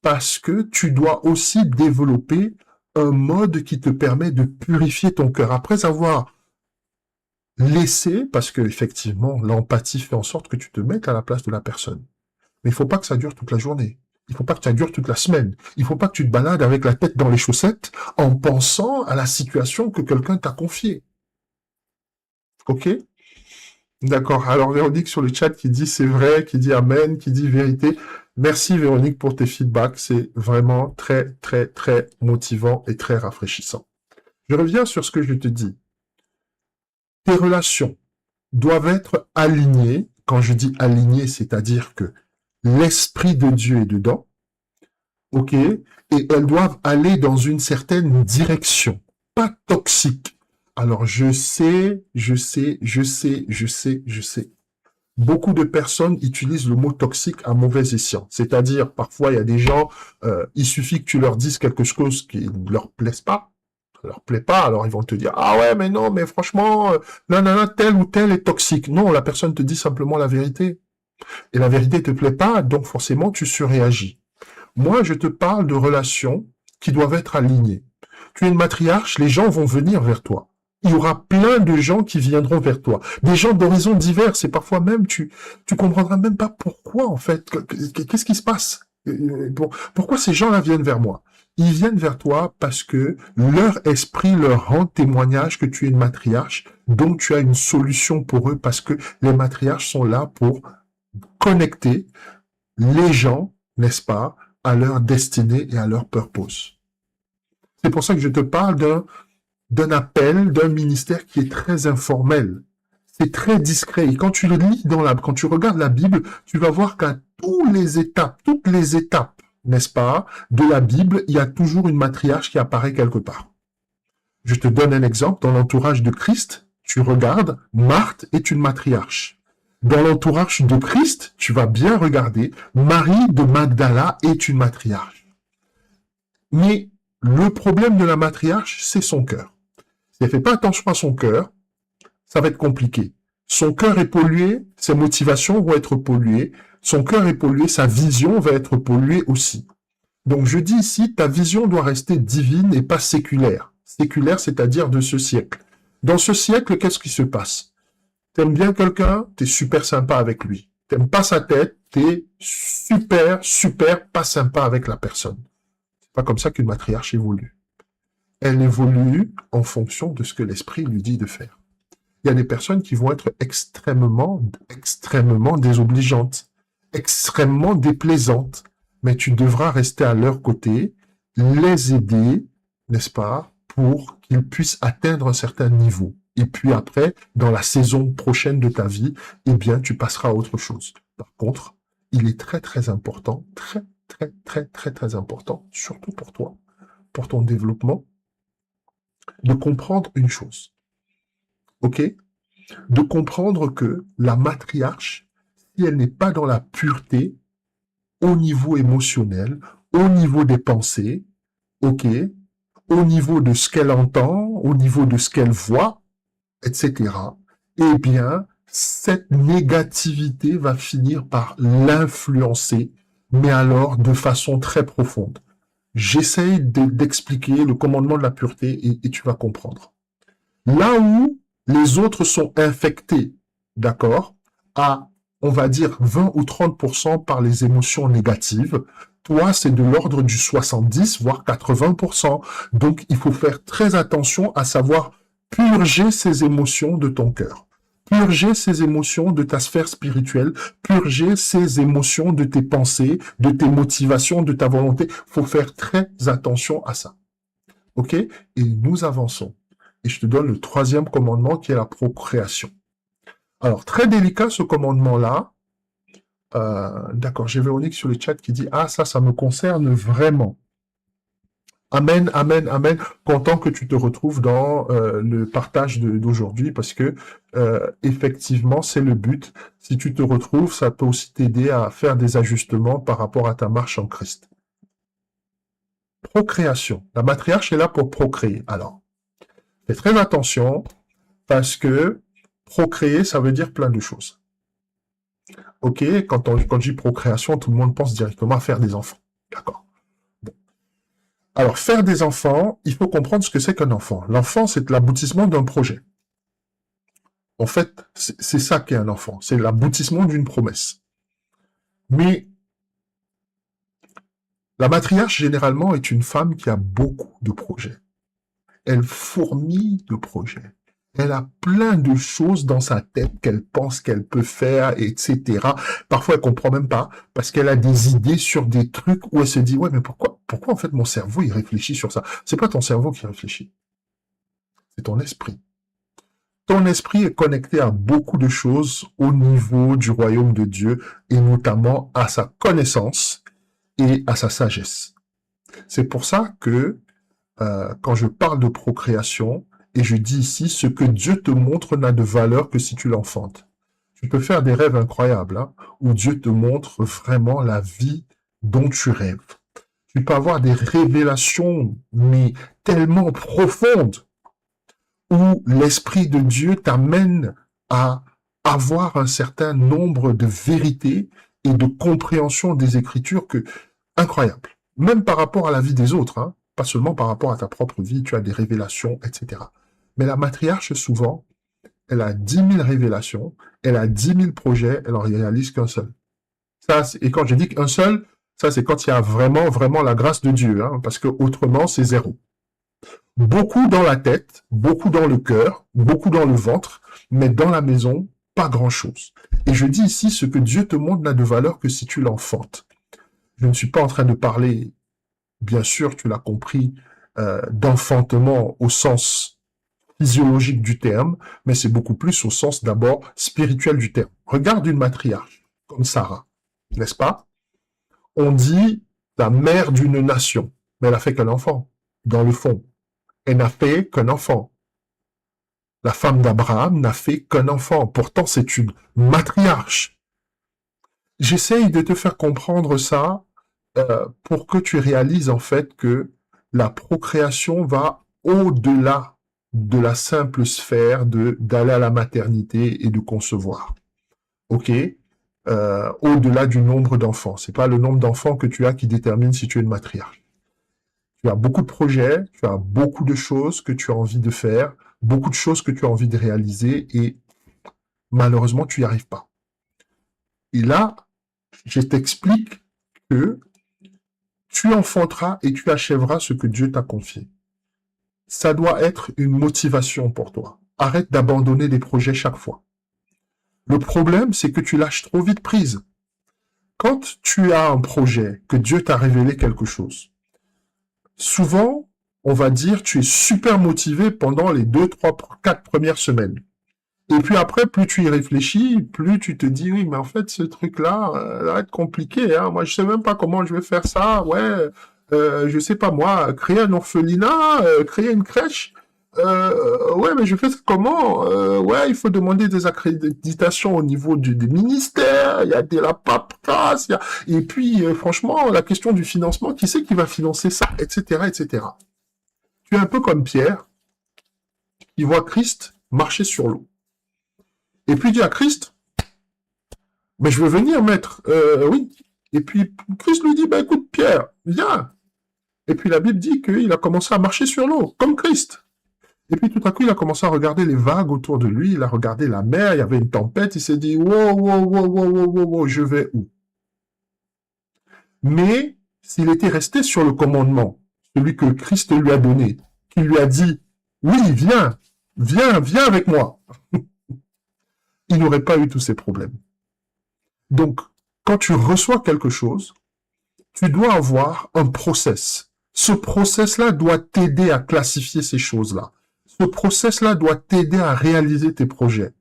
Parce que tu dois aussi développer un mode qui te permet de purifier ton cœur. Après avoir laissé, parce que effectivement, l'empathie fait en sorte que tu te mettes à la place de la personne. Mais il faut pas que ça dure toute la journée. Il faut pas que ça dure toute la semaine. Il faut pas que tu te balades avec la tête dans les chaussettes en pensant à la situation que quelqu'un t'a confiée. Ok? D'accord. Alors Véronique sur le chat qui dit c'est vrai, qui dit amen, qui dit vérité. Merci Véronique pour tes feedbacks. C'est vraiment très, très, très motivant et très rafraîchissant. Je reviens sur ce que je te dis. Tes relations doivent être alignées. Quand je dis alignées, c'est-à-dire que l'Esprit de Dieu est dedans. Ok? Et elles doivent aller dans une certaine direction. Pas toxique. Alors, je sais. Beaucoup de personnes utilisent le mot toxique à mauvais escient. C'est-à-dire, parfois, il y a des gens, il suffit que tu leur dises quelque chose qui ne leur plaise pas, ça leur plaît pas, alors ils vont te dire, ah ouais, mais non, mais franchement, non, tel ou tel est toxique. Non, la personne te dit simplement la vérité. Et la vérité te plaît pas, donc forcément, tu surréagis. Moi, je te parle de relations qui doivent être alignées. Tu es une matriarche, les gens vont venir vers toi. Il y aura plein de gens qui viendront vers toi. Des gens d'horizons divers, et parfois même, tu comprendras même pas pourquoi, en fait. Qu'est-ce qui se passe? Pourquoi ces gens-là viennent vers moi? Ils viennent vers toi parce que leur esprit leur rend témoignage que tu es une matriarche, donc tu as une solution pour eux parce que les matriarches sont là pour connecter les gens, n'est-ce pas, à leur destinée et à leur purpose. C'est pour ça que je te parle d'un appel, d'un ministère qui est très informel. C'est très discret. Et quand tu le lis quand tu regardes la Bible, tu vas voir qu'à toutes les étapes, n'est-ce pas, de la Bible, il y a toujours une matriarche qui apparaît quelque part. Je te donne un exemple. Dans l'entourage de Christ, tu regardes, Marthe est une matriarche. Dans l'entourage de Christ, tu vas bien regarder, Marie de Magdala est une matriarche. Mais le problème de la matriarche, c'est son cœur. Si elle ne fait pas attention à son cœur, ça va être compliqué. Son cœur est pollué, ses motivations vont être polluées, son cœur est pollué, sa vision va être polluée aussi. Donc je dis ici, ta vision doit rester divine et pas séculaire. Séculaire, c'est-à-dire de ce siècle. Dans ce siècle, qu'est-ce qui se passe? T'aimes bien quelqu'un, t'es super sympa avec lui. T'aimes pas sa tête, t'es super pas sympa avec la personne. C'est pas comme ça qu'une matriarche évolue. Elle évolue en fonction de ce que l'esprit lui dit de faire. Il y a des personnes qui vont être extrêmement désobligeantes, extrêmement déplaisantes, mais tu devras rester à leur côté, les aider, n'est-ce pas, pour qu'ils puissent atteindre un certain niveau. Et puis après, dans la saison prochaine de ta vie, eh bien, tu passeras à autre chose. Par contre, il est très important, très important, surtout pour toi, pour ton développement, de comprendre une chose. Ok? De comprendre que la matriarche, si elle n'est pas dans la pureté, au niveau émotionnel, au niveau des pensées, ok? Au niveau de ce qu'elle entend, au niveau de ce qu'elle voit, etc., eh bien, cette négativité va finir par l'influencer, mais alors de façon très profonde. J'essaye d'expliquer le commandement de la pureté et tu vas comprendre. Là où les autres sont infectés, d'accord, à on va dire 20 ou 30% par les émotions négatives. Toi, c'est de l'ordre du 70, voire 80%. Donc, il faut faire très attention à savoir purger ces émotions de ton cœur. Purger ces émotions de ta sphère spirituelle, purger ces émotions de tes pensées, de tes motivations, de ta volonté. Il faut faire très attention à ça. OK? Et nous avançons. Et je te donne le troisième commandement qui est la procréation. Alors, très délicat ce commandement-là. D'accord, j'ai Véronique sur le chat qui dit « Ah, ça me concerne vraiment ». Amen, amen, amen. Content que tu te retrouves dans le partage d'aujourd'hui parce que effectivement, c'est le but. Si tu te retrouves, ça peut aussi t'aider à faire des ajustements par rapport à ta marche en Christ. Procréation. La matriarche est là pour procréer. Alors, fais très attention parce que procréer, ça veut dire plein de choses. Ok, quand je dis procréation, tout le monde pense directement à faire des enfants. D'accord. Bon. Alors, faire des enfants, il faut comprendre ce que c'est qu'un enfant. L'enfant, c'est l'aboutissement d'un projet. En fait, c'est ça qu'est un enfant. C'est l'aboutissement d'une promesse. Mais la matriarche, généralement, est une femme qui a beaucoup de projets. Elle fourmille de projets. Elle a plein de choses dans sa tête qu'elle pense qu'elle peut faire, etc. Parfois, elle comprend même pas parce qu'elle a des idées sur des trucs où elle se dit, ouais, mais pourquoi en fait mon cerveau, il réfléchit sur ça? C'est pas ton cerveau qui réfléchit. C'est ton esprit. Ton esprit est connecté à beaucoup de choses au niveau du royaume de Dieu et notamment à sa connaissance et à sa sagesse. C'est pour ça que quand je parle de procréation, et je dis ici, ce que Dieu te montre n'a de valeur que si tu l'enfantes. Tu peux faire des rêves incroyables, hein, où Dieu te montre vraiment la vie dont tu rêves. Tu peux avoir des révélations, mais tellement profondes, où l'Esprit de Dieu t'amène à avoir un certain nombre de vérités et de compréhension des Écritures incroyable. Même par rapport à la vie des autres, hein, pas seulement par rapport à ta propre vie, tu as des révélations, etc. Mais la matriarche, souvent, elle a 10 000 révélations, elle a 10 000 projets, elle en réalise qu'un seul. Et quand je dis qu'un seul, ça c'est quand il y a vraiment, vraiment la grâce de Dieu, hein, parce que autrement c'est zéro. Beaucoup dans la tête, beaucoup dans le cœur, beaucoup dans le ventre, mais dans la maison, pas grand-chose. Et je dis ici, ce que Dieu te montre n'a de valeur que si tu l'enfantes. Je ne suis pas en train de parler, bien sûr, tu l'as compris, d'enfantement au sens physiologique du terme, mais c'est beaucoup plus au sens d'abord spirituel du terme. Regarde une matriarche, comme Sarah, n'est-ce pas? On dit la mère d'une nation, mais elle a fait qu'un enfant, dans le fond. Elle n'a fait qu'un enfant. La femme d'Abraham n'a fait qu'un enfant. Pourtant, c'est une matriarche. J'essaye de te faire comprendre ça pour que tu réalises en fait que la procréation va au-delà de la simple sphère d'aller à la maternité et de concevoir. Ok, au-delà du nombre d'enfants. C'est pas le nombre d'enfants que tu as qui détermine si tu es une matriarche. Tu as beaucoup de projets, tu as beaucoup de choses que tu as envie de faire, beaucoup de choses que tu as envie de réaliser et malheureusement tu n'y arrives pas. Et là, je t'explique que tu enfanteras et tu achèveras ce que Dieu t'a confié. Ça doit être une motivation pour toi. Arrête d'abandonner des projets chaque fois. Le problème, c'est que tu lâches trop vite prise. Quand tu as un projet, que Dieu t'a révélé quelque chose, souvent, on va dire, tu es super motivé pendant les 2, 3, 4 premières semaines. Et puis après, plus tu y réfléchis, plus tu te dis, oui, mais en fait, ce truc-là, ça va être compliqué. Hein. Moi, je sais même pas comment je vais faire ça. Ouais, je sais pas moi, créer un orphelinat, créer une crèche. Ouais, mais je fais ça comment? Ouais, il faut demander des accréditations au niveau des ministères. Il y a de la paperasse. Et puis, franchement, la question du financement, qui c'est qui va financer ça, etc., etc. Tu es un peu comme Pierre, qui voit Christ marcher sur l'eau. Et puis il dit à Christ, mais je veux venir, maître. Oui. Et puis Christ lui dit, bah écoute Pierre, viens. Et puis la Bible dit qu'il a commencé à marcher sur l'eau, comme Christ. Et puis tout à coup, il a commencé à regarder les vagues autour de lui, il a regardé la mer, il y avait une tempête, il s'est dit, wow, wow, wow, wow, wow, wow, wow, je vais où? Mais s'il était resté sur le commandement, celui que Christ lui a donné, qui lui a dit, oui, viens, viens, viens avec moi, il n'aurait pas eu tous ces problèmes. Donc, quand tu reçois quelque chose, tu dois avoir un process. Ce process-là doit t'aider à classifier ces choses-là. Ce process-là doit t'aider à réaliser tes projets.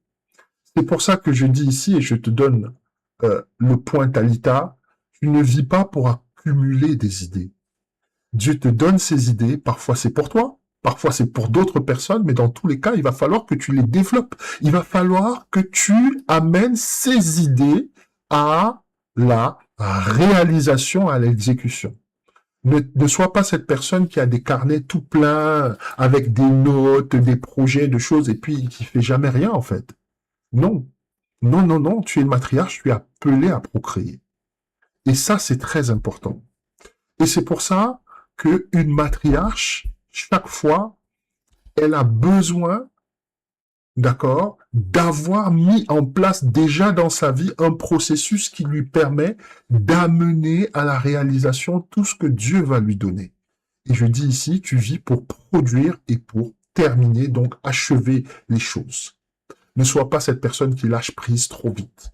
C'est pour ça que je dis ici, et je te donne le point Talita, tu ne vis pas pour accumuler des idées. Dieu te donne ces idées, parfois c'est pour toi, parfois c'est pour d'autres personnes, mais dans tous les cas, il va falloir que tu les développes. Il va falloir que tu amènes ces idées à la réalisation, à l'exécution. Ne sois pas cette personne qui a des carnets tout pleins avec des notes, des projets, de choses, et puis qui fait jamais rien en fait. Non, non, non, non, tu es une matriarche, tu es appelé à procréer. Et ça, c'est très important. Et c'est pour ça qu'une matriarche, chaque fois, elle a besoin, d'accord, d'avoir mis en place déjà dans sa vie un processus qui lui permet d'amener à la réalisation tout ce que Dieu va lui donner. Et je dis ici, tu vis pour produire et pour terminer, donc achever les choses. Ne sois pas cette personne qui lâche prise trop vite.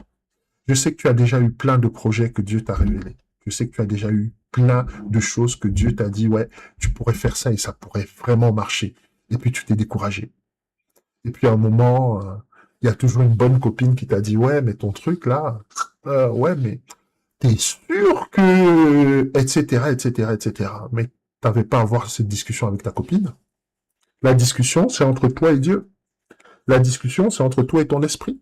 Je sais que tu as déjà eu plein de projets que Dieu t'a révélés. Je sais que tu as déjà eu plein de choses que Dieu t'a dit, ouais, tu pourrais faire ça et ça pourrait vraiment marcher. Et puis tu t'es découragé. Et puis à un moment, il y a toujours une bonne copine qui t'a dit, ouais, mais ton truc là, ouais, mais t'es sûr que, etc., etc., etc. Mais t'avais pas à avoir cette discussion avec ta copine. La discussion, c'est entre toi et Dieu. La discussion, c'est entre toi et ton esprit.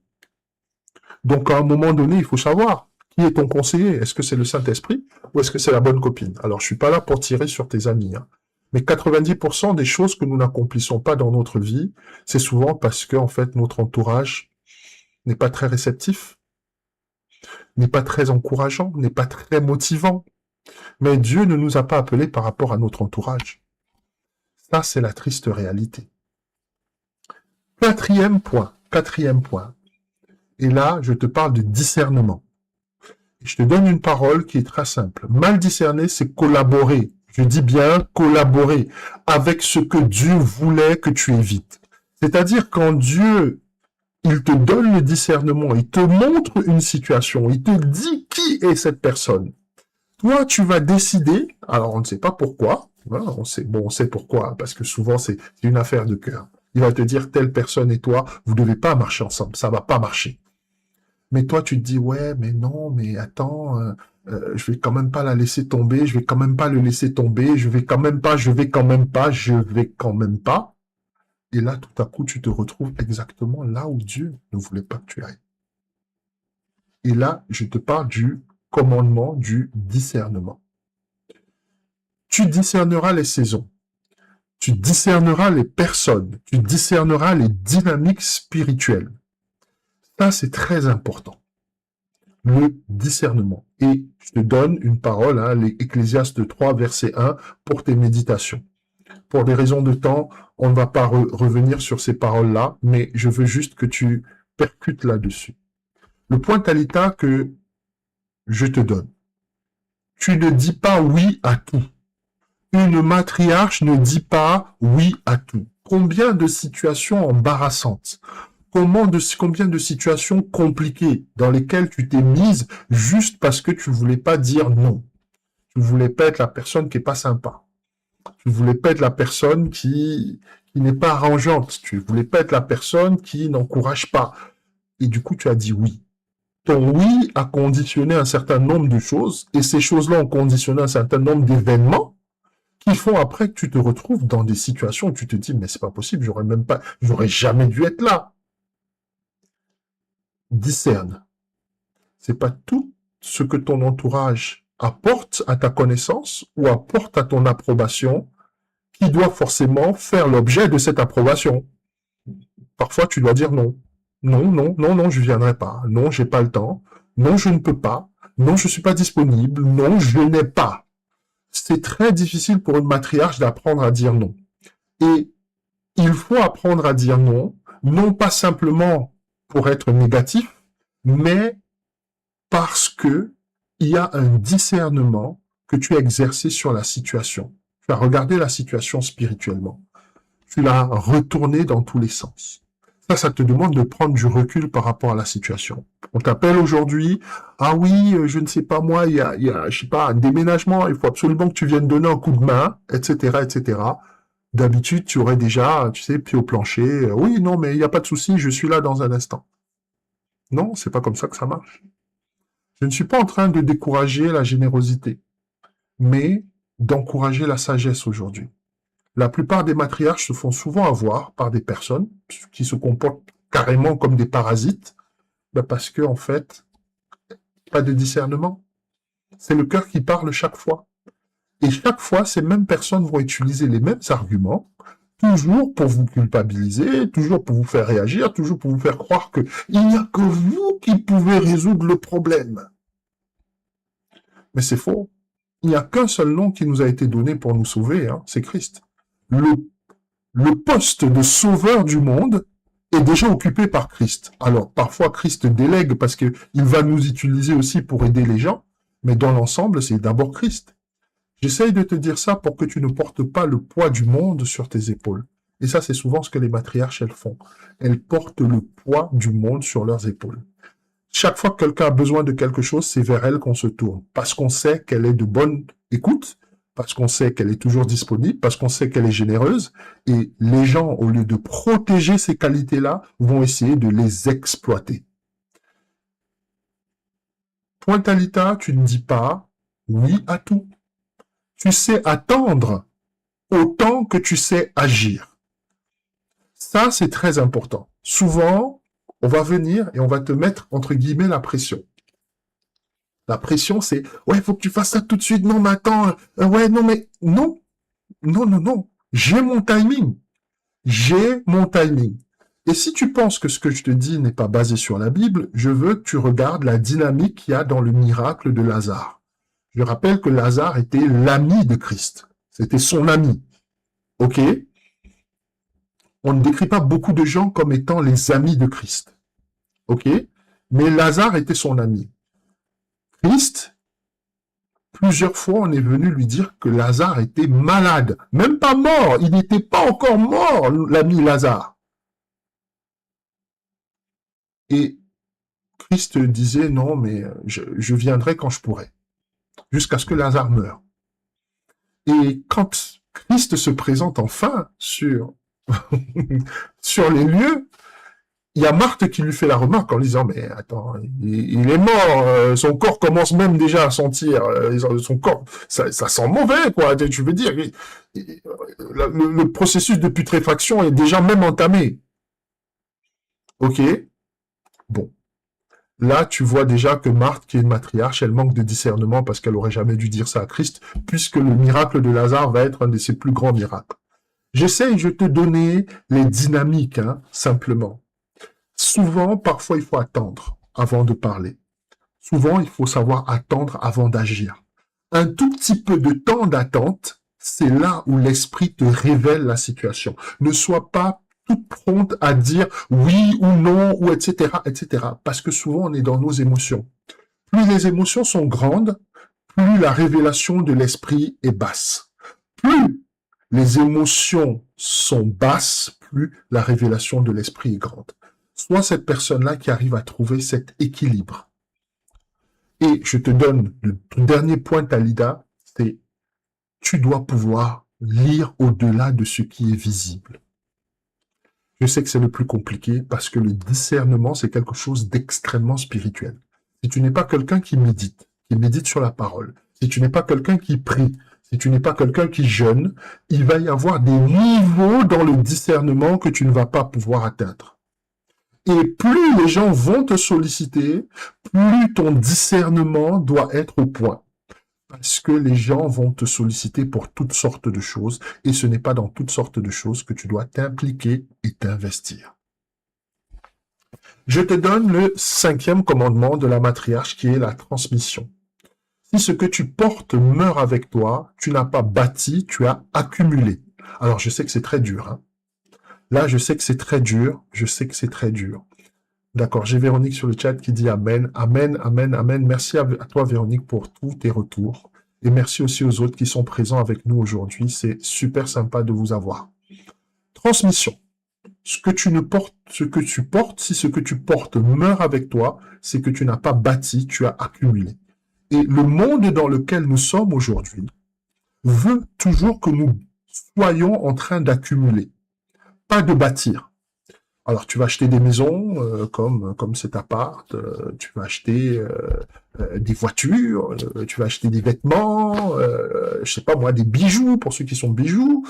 Donc, à un moment donné, il faut savoir qui est ton conseiller. Est-ce que c'est le Saint-Esprit ou est-ce que c'est la bonne copine? Alors, je suis pas là pour tirer sur tes amis, hein. Mais 90% des choses que nous n'accomplissons pas dans notre vie, c'est souvent parce que, en fait, notre entourage n'est pas très réceptif, n'est pas très encourageant, n'est pas très motivant. Mais Dieu ne nous a pas appelés par rapport à notre entourage. Ça, c'est la triste réalité. Quatrième point. Et là, je te parle de discernement. Je te donne une parole qui est très simple. Mal discerner, c'est collaborer. Je dis bien collaborer avec ce que Dieu voulait que tu évites. C'est-à-dire quand Dieu, il te donne le discernement, il te montre une situation, il te dit qui est cette personne. Toi, tu vas décider, alors on ne sait pas pourquoi, voilà, on sait pourquoi, parce que souvent c'est une affaire de cœur. Il va te dire telle personne et toi, vous devez pas marcher ensemble, ça va pas marcher. Mais toi, tu te dis, ouais, mais non, mais attends, je vais quand même pas la laisser tomber, je vais quand même pas le laisser tomber, je vais quand même pas, je vais quand même pas, je vais quand même pas. Et là, tout à coup, tu te retrouves exactement là où Dieu ne voulait pas que tu ailles. Et là, je te parle du commandement du discernement. Tu discerneras les saisons, tu discerneras les personnes, tu discerneras les dynamiques spirituelles. Ça, c'est très important. Le discernement. Et je te donne une parole, hein, l'Ecclésiaste 3, verset 1, pour tes méditations. Pour des raisons de temps, on ne va pas revenir sur ces paroles-là, mais je veux juste que tu percutes là-dessus. Le point Talita que je te donne. Tu ne dis pas oui à tout. Une matriarche ne dit pas oui à tout. Combien de situations embarrassantes, combien de situations compliquées dans lesquelles tu t'es mise juste parce que tu voulais pas dire non. Tu voulais pas être la personne qui est pas sympa. Tu voulais pas être la personne qui n'est pas arrangeante. Tu voulais pas être la personne qui n'encourage pas. Et du coup, tu as dit oui. Ton oui a conditionné un certain nombre de choses et ces choses-là ont conditionné un certain nombre d'événements qui font après que tu te retrouves dans des situations où tu te dis mais c'est pas possible, j'aurais jamais dû être là. Discerne. C'est pas tout ce que ton entourage apporte à ta connaissance ou apporte à ton approbation qui doit forcément faire l'objet de cette approbation. Parfois, tu dois dire non. Non, non, non, non, je viendrai pas. Non, j'ai pas le temps. Non, je ne peux pas. Non, je suis pas disponible. Non, je n'ai pas. C'est très difficile pour une matriarche d'apprendre à dire non. Et Il faut apprendre à dire non, non pas simplement pour être négatif, mais parce que il y a un discernement que tu as exercé sur la situation. Tu as regardé la situation spirituellement. Tu l'as retourné dans tous les sens. Ça te demande de prendre du recul par rapport à la situation. On t'appelle aujourd'hui, ah oui, je ne sais pas moi, il y a, je sais pas, un déménagement, il faut absolument que tu viennes donner un coup de main, etc., etc. D'habitude, tu aurais déjà, tu sais, pied au plancher, oui, non, mais il n'y a pas de souci, je suis là dans un instant. Non, c'est pas comme ça que ça marche. Je ne suis pas en train de décourager la générosité, mais d'encourager la sagesse aujourd'hui. La plupart des matriarches se font souvent avoir par des personnes qui se comportent carrément comme des parasites, parce que, en fait, pas de discernement. C'est le cœur qui parle chaque fois. Et chaque fois, ces mêmes personnes vont utiliser les mêmes arguments, toujours pour vous culpabiliser, toujours pour vous faire réagir, toujours pour vous faire croire que il n'y a que vous qui pouvez résoudre le problème. Mais c'est faux. Il n'y a qu'un seul nom qui nous a été donné pour nous sauver, hein, c'est Christ. Le poste de sauveur du monde est déjà occupé par Christ. Alors, parfois, Christ délègue parce qu'il va nous utiliser aussi pour aider les gens, mais dans l'ensemble, c'est d'abord Christ. J'essaye de te dire ça pour que tu ne portes pas le poids du monde sur tes épaules. Et ça, c'est souvent ce que les matriarches, elles font. Elles portent le poids du monde sur leurs épaules. Chaque fois que quelqu'un a besoin de quelque chose, c'est vers elle qu'on se tourne. Parce qu'on sait qu'elle est de bonne écoute, parce qu'on sait qu'elle est toujours disponible, parce qu'on sait qu'elle est généreuse. Et les gens, au lieu de protéger ces qualités-là, vont essayer de les exploiter. Point Talita, tu ne dis pas oui à tout. Tu sais attendre autant que tu sais agir. Ça, c'est très important. Souvent, on va venir et on va te mettre, entre guillemets, la pression. La pression, c'est, ouais, il faut que tu fasses ça tout de suite. Non, mais attends, ouais, non, mais non, non, non, non. J'ai mon timing. J'ai mon timing. Et si tu penses que ce que je te dis n'est pas basé sur la Bible, je veux que tu regardes la dynamique qu'il y a dans le miracle de Lazare. Je rappelle que Lazare était l'ami de Christ. C'était son ami. OK? On ne décrit pas beaucoup de gens comme étant les amis de Christ. OK? Mais Lazare était son ami. Christ, plusieurs fois, on est venu lui dire que Lazare était malade. Même pas mort. Il n'était pas encore mort, l'ami Lazare. Et Christ disait, non, mais je viendrai quand je pourrai. Jusqu'à ce que Lazare meure. Et quand Christ se présente enfin sur, sur les lieux, il y a Marthe qui lui fait la remarque en disant, mais attends, il est mort, son corps commence même déjà à sentir, son corps, ça sent mauvais, quoi, tu veux dire, le processus de putréfaction est déjà même entamé. Ok? Bon. Là, tu vois déjà que Marthe, qui est une matriarche, elle manque de discernement parce qu'elle aurait jamais dû dire ça à Christ, puisque le miracle de Lazare va être un de ses plus grands miracles. J'essaye de te donner les dynamiques, hein, simplement. Souvent, parfois, il faut attendre avant de parler. Souvent, il faut savoir attendre avant d'agir. Un tout petit peu de temps d'attente, c'est là où l'esprit te révèle la situation. Ne sois pas toute prompte à dire oui ou non, ou etc., etc. Parce que souvent, on est dans nos émotions. Plus les émotions sont grandes, plus la révélation de l'esprit est basse. Plus les émotions sont basses, plus la révélation de l'esprit est grande. Sois cette personne-là qui arrive à trouver cet équilibre. Et je te donne le dernier point, Talida, c'est tu dois pouvoir lire au-delà de ce qui est visible. Je sais que c'est le plus compliqué parce que le discernement, c'est quelque chose d'extrêmement spirituel. Si tu n'es pas quelqu'un qui médite sur la parole, si tu n'es pas quelqu'un qui prie, si tu n'es pas quelqu'un qui jeûne, il va y avoir des niveaux dans le discernement que tu ne vas pas pouvoir atteindre. Et plus les gens vont te solliciter, plus ton discernement doit être au point. Parce que les gens vont te solliciter pour toutes sortes de choses, et ce n'est pas dans toutes sortes de choses que tu dois t'impliquer et t'investir. Je te donne le 5e commandement de la matriarche qui est la transmission. Si ce que tu portes meurt avec toi, tu n'as pas bâti, tu as accumulé. Alors je sais que c'est très dur, hein. Là, je sais que c'est très dur. Je sais que c'est très dur. D'accord, j'ai Véronique sur le chat qui dit Amen, Amen, Amen, Amen. Merci à toi, Véronique, pour tous tes retours. Et merci aussi aux autres qui sont présents avec nous aujourd'hui. C'est super sympa de vous avoir. Transmission. Ce que tu portes, si ce que tu portes meurt avec toi, c'est que tu n'as pas bâti, tu as accumulé. Et le monde dans lequel nous sommes aujourd'hui veut toujours que nous soyons en train d'accumuler, pas de bâtir. Alors, tu vas acheter des maisons comme cet appart, tu vas acheter des voitures, tu vas acheter des vêtements, je sais pas moi, des bijoux pour ceux qui sont bijoux,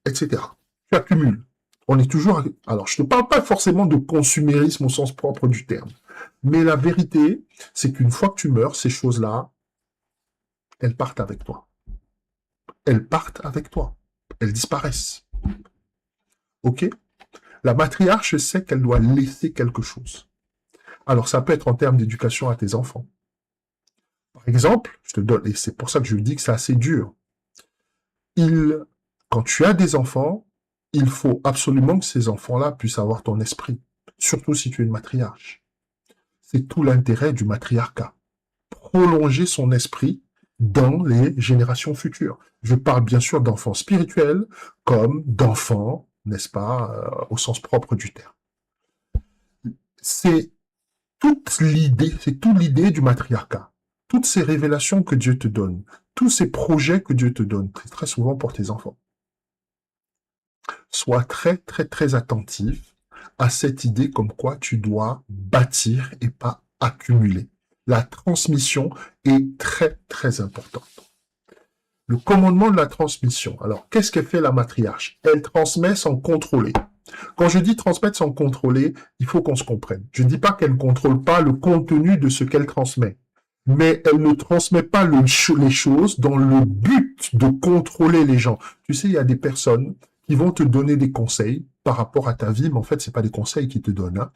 etc. Tu accumules. On est toujours... Alors, je ne te parle pas forcément de consumérisme au sens propre du terme, mais la vérité, c'est qu'une fois que tu meurs, ces choses-là, elles partent avec toi. Elles partent avec toi. Elles disparaissent. Ok ? La matriarche sait qu'elle doit laisser quelque chose. Alors, ça peut être en termes d'éducation à tes enfants. Par exemple, je te donne, et c'est pour ça que je dis que c'est assez dur. Quand tu as des enfants, il faut absolument que ces enfants-là puissent avoir ton esprit. Surtout si tu es une matriarche. C'est tout l'intérêt du matriarcat. Prolonger son esprit dans les générations futures. Je parle bien sûr d'enfants spirituels comme d'enfants, n'est-ce pas, au sens propre du terme. C'est toute l'idée du matriarcat. Toutes ces révélations que Dieu te donne, tous ces projets que Dieu te donne, très souvent pour tes enfants. Sois très, très, très attentif à cette idée comme quoi tu dois bâtir et pas accumuler. La transmission est très, très importante. Le commandement de la transmission. Alors, qu'est-ce qu'elle fait la matriarche? Elle transmet sans contrôler. Quand je dis transmettre sans contrôler, il faut qu'on se comprenne. Je ne dis pas qu'elle ne contrôle pas le contenu de ce qu'elle transmet, mais elle ne transmet pas les choses dans le but de contrôler les gens. Tu sais, il y a des personnes qui vont te donner des conseils par rapport à ta vie, mais en fait, c'est pas des conseils qu'ils te donnent. Hein.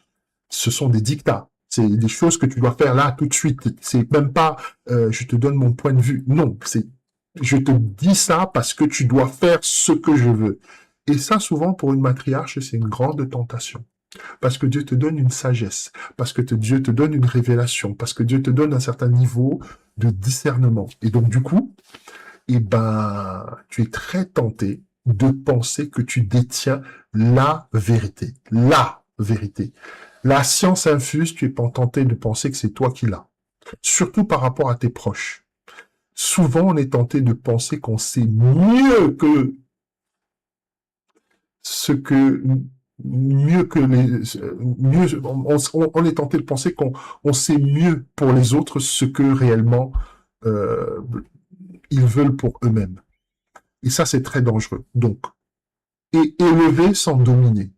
Ce sont des dictats. C'est des choses que tu dois faire là tout de suite. C'est même pas je te donne mon point de vue. Non, c'est je te dis ça parce que tu dois faire ce que je veux. Et ça, souvent, pour une matriarche, c'est une grande tentation. Parce que Dieu te donne une sagesse, parce que Dieu te donne une révélation, parce que Dieu te donne un certain niveau de discernement. Et donc, du coup, tu es très tenté de penser que tu détiens la vérité. La vérité. La science infuse, tu es tenté de penser que c'est toi qui l'as. Surtout par rapport à tes proches. Souvent, on est tenté de penser qu'on sait mieux que on est tenté de penser qu'on sait mieux pour les autres ce que réellement euh, ils veulent pour eux-mêmes. Et ça, c'est très dangereux. Donc, et élever sans dominer.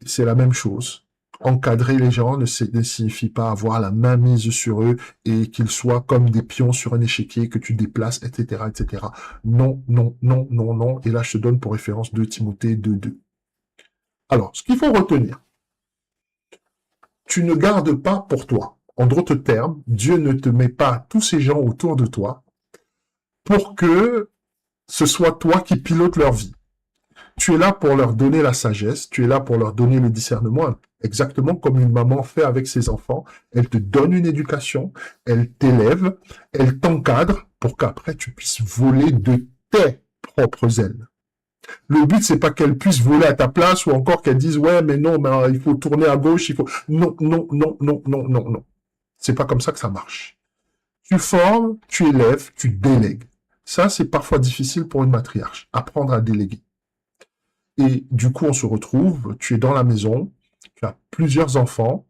C'est la même chose. Encadrer les gens ne signifie pas avoir la main mise sur eux et qu'ils soient comme des pions sur un échiquier que tu déplaces, etc., etc. Non, non, non, non, non. Et là, je te donne pour référence 2 Timothée 2:2. Alors, ce qu'il faut retenir, tu ne gardes pas pour toi. En d'autres termes, Dieu ne te met pas tous ces gens autour de toi pour que ce soit toi qui pilotes leur vie. Tu es là pour leur donner la sagesse, tu es là pour leur donner le discernement, exactement comme une maman fait avec ses enfants. Elle te donne une éducation, elle t'élève, elle t'encadre pour qu'après tu puisses voler de tes propres ailes. Le but, c'est pas qu'elle puisse voler à ta place ou encore qu'elle dise ouais, mais non, mais il faut tourner à gauche, il faut... Non, non, non, non, non, non, non. C'est pas comme ça que ça marche. Tu formes, tu élèves, tu délègues. Ça, c'est parfois difficile pour une matriarche, apprendre à déléguer. Et du coup, on se retrouve, tu es dans la maison, tu as plusieurs enfants,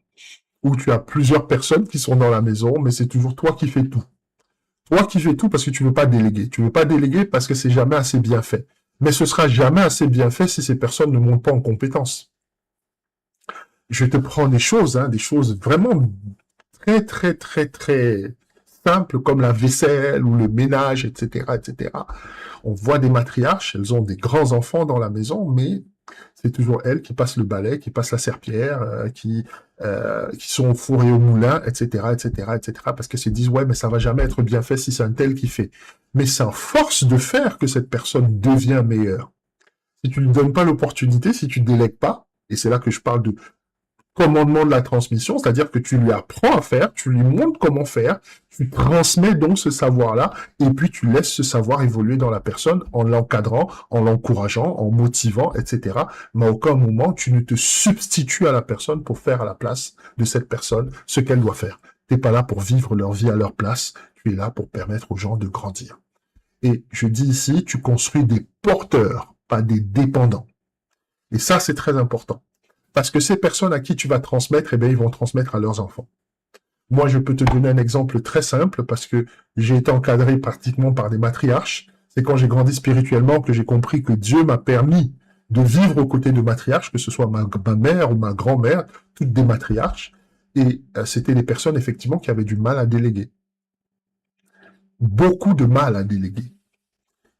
ou tu as plusieurs personnes qui sont dans la maison, mais c'est toujours toi qui fais tout. Toi qui fais tout parce que tu veux pas déléguer. Tu veux pas déléguer parce que c'est jamais assez bien fait. Mais ce sera jamais assez bien fait si ces personnes ne montent pas en compétence. Je te prends des choses vraiment très, très, très, très simples comme la vaisselle ou le ménage, etc., etc. On voit des matriarches, elles ont des grands enfants dans la maison, mais c'est toujours elles qui passent le balai, qui passent la serpillière, qui sont au four et au moulin, etc., etc., etc., parce qu'elles se disent, ouais, mais ça va jamais être bien fait si c'est un tel qui fait. Mais c'est en force de faire que cette personne devient meilleure. si tu ne lui donnes pas l'opportunité, si tu ne délègues pas, et c'est là que je parle de commandement de la transmission, c'est-à-dire que tu lui apprends à faire, tu lui montres comment faire, tu transmets donc ce savoir-là, et puis tu laisses ce savoir évoluer dans la personne en l'encadrant, en l'encourageant, en motivant, etc. Mais à aucun moment, tu ne te substitues à la personne pour faire à la place de cette personne ce qu'elle doit faire. Tu n'es pas là pour vivre leur vie à leur place, tu es là pour permettre aux gens de grandir. Et je dis ici, tu construis des porteurs, pas des dépendants. Et ça, c'est très important. Parce que ces personnes à qui tu vas transmettre, eh bien, ils vont transmettre à leurs enfants. Moi, je peux te donner un exemple très simple parce que j'ai été encadré pratiquement par des matriarches. C'est quand j'ai grandi spirituellement que j'ai compris que Dieu m'a permis de vivre aux côtés de matriarches, que ce soit ma mère ou ma grand-mère, toutes des matriarches. Et c'était des personnes, effectivement, qui avaient du mal à déléguer. Beaucoup de mal à déléguer.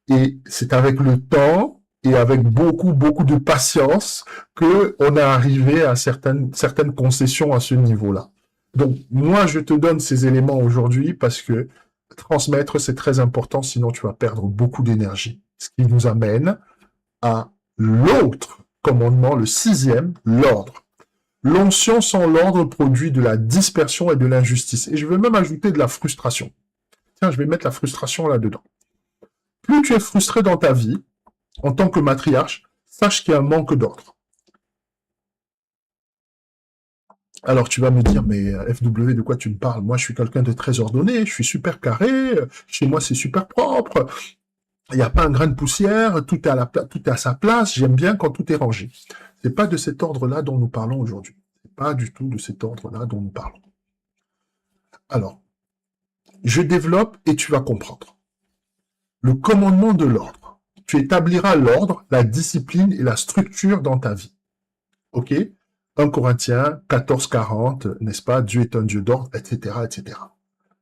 Et c'est avec le temps et avec beaucoup de patience que on est arrivé à certaines concessions à ce niveau-là. Donc, moi, je te donne ces éléments aujourd'hui parce que transmettre, c'est très important, sinon tu vas perdre beaucoup d'énergie. Ce qui nous amène à l'autre commandement, le 6e, l'ordre. L'onction sans l'ordre produit de la dispersion et de l'injustice. Et je vais même ajouter de la frustration. Tiens, je vais mettre la frustration là-dedans. Plus tu es frustré dans ta vie, en tant que matriarche, sache qu'il y a un manque d'ordre. Alors tu vas me dire, mais FW, de quoi tu me parles? Moi, je suis quelqu'un de très ordonné, je suis super carré, chez moi, c'est super propre, il n'y a pas un grain de poussière, tout est à sa place, j'aime bien quand tout est rangé. C'est pas de cet ordre-là dont nous parlons aujourd'hui. C'est pas du tout de cet ordre-là dont nous parlons. Alors, je développe et tu vas comprendre. Le commandement de l'ordre. Tu établiras l'ordre, la discipline et la structure dans ta vie. Ok? 1 Corinthiens 14-40, n'est-ce pas? Dieu est un Dieu d'ordre, etc., etc.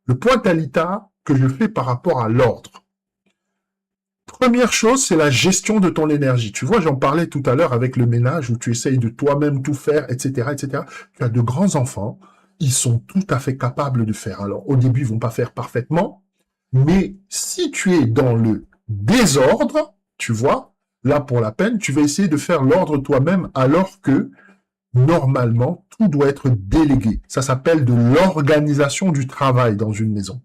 Le point Talita que je fais par rapport à l'ordre. Première chose, c'est la gestion de ton énergie. Tu vois, j'en parlais tout à l'heure avec le ménage où tu essayes de toi-même tout faire, etc., etc. Tu as de grands enfants, ils sont tout à fait capables de faire. Alors, au début, ils vont pas faire parfaitement, mais si tu es dans le désordre, tu vois, là pour la peine, tu vas essayer de faire l'ordre toi-même alors que normalement, tout doit être délégué. Ça s'appelle de l'organisation du travail dans une maison.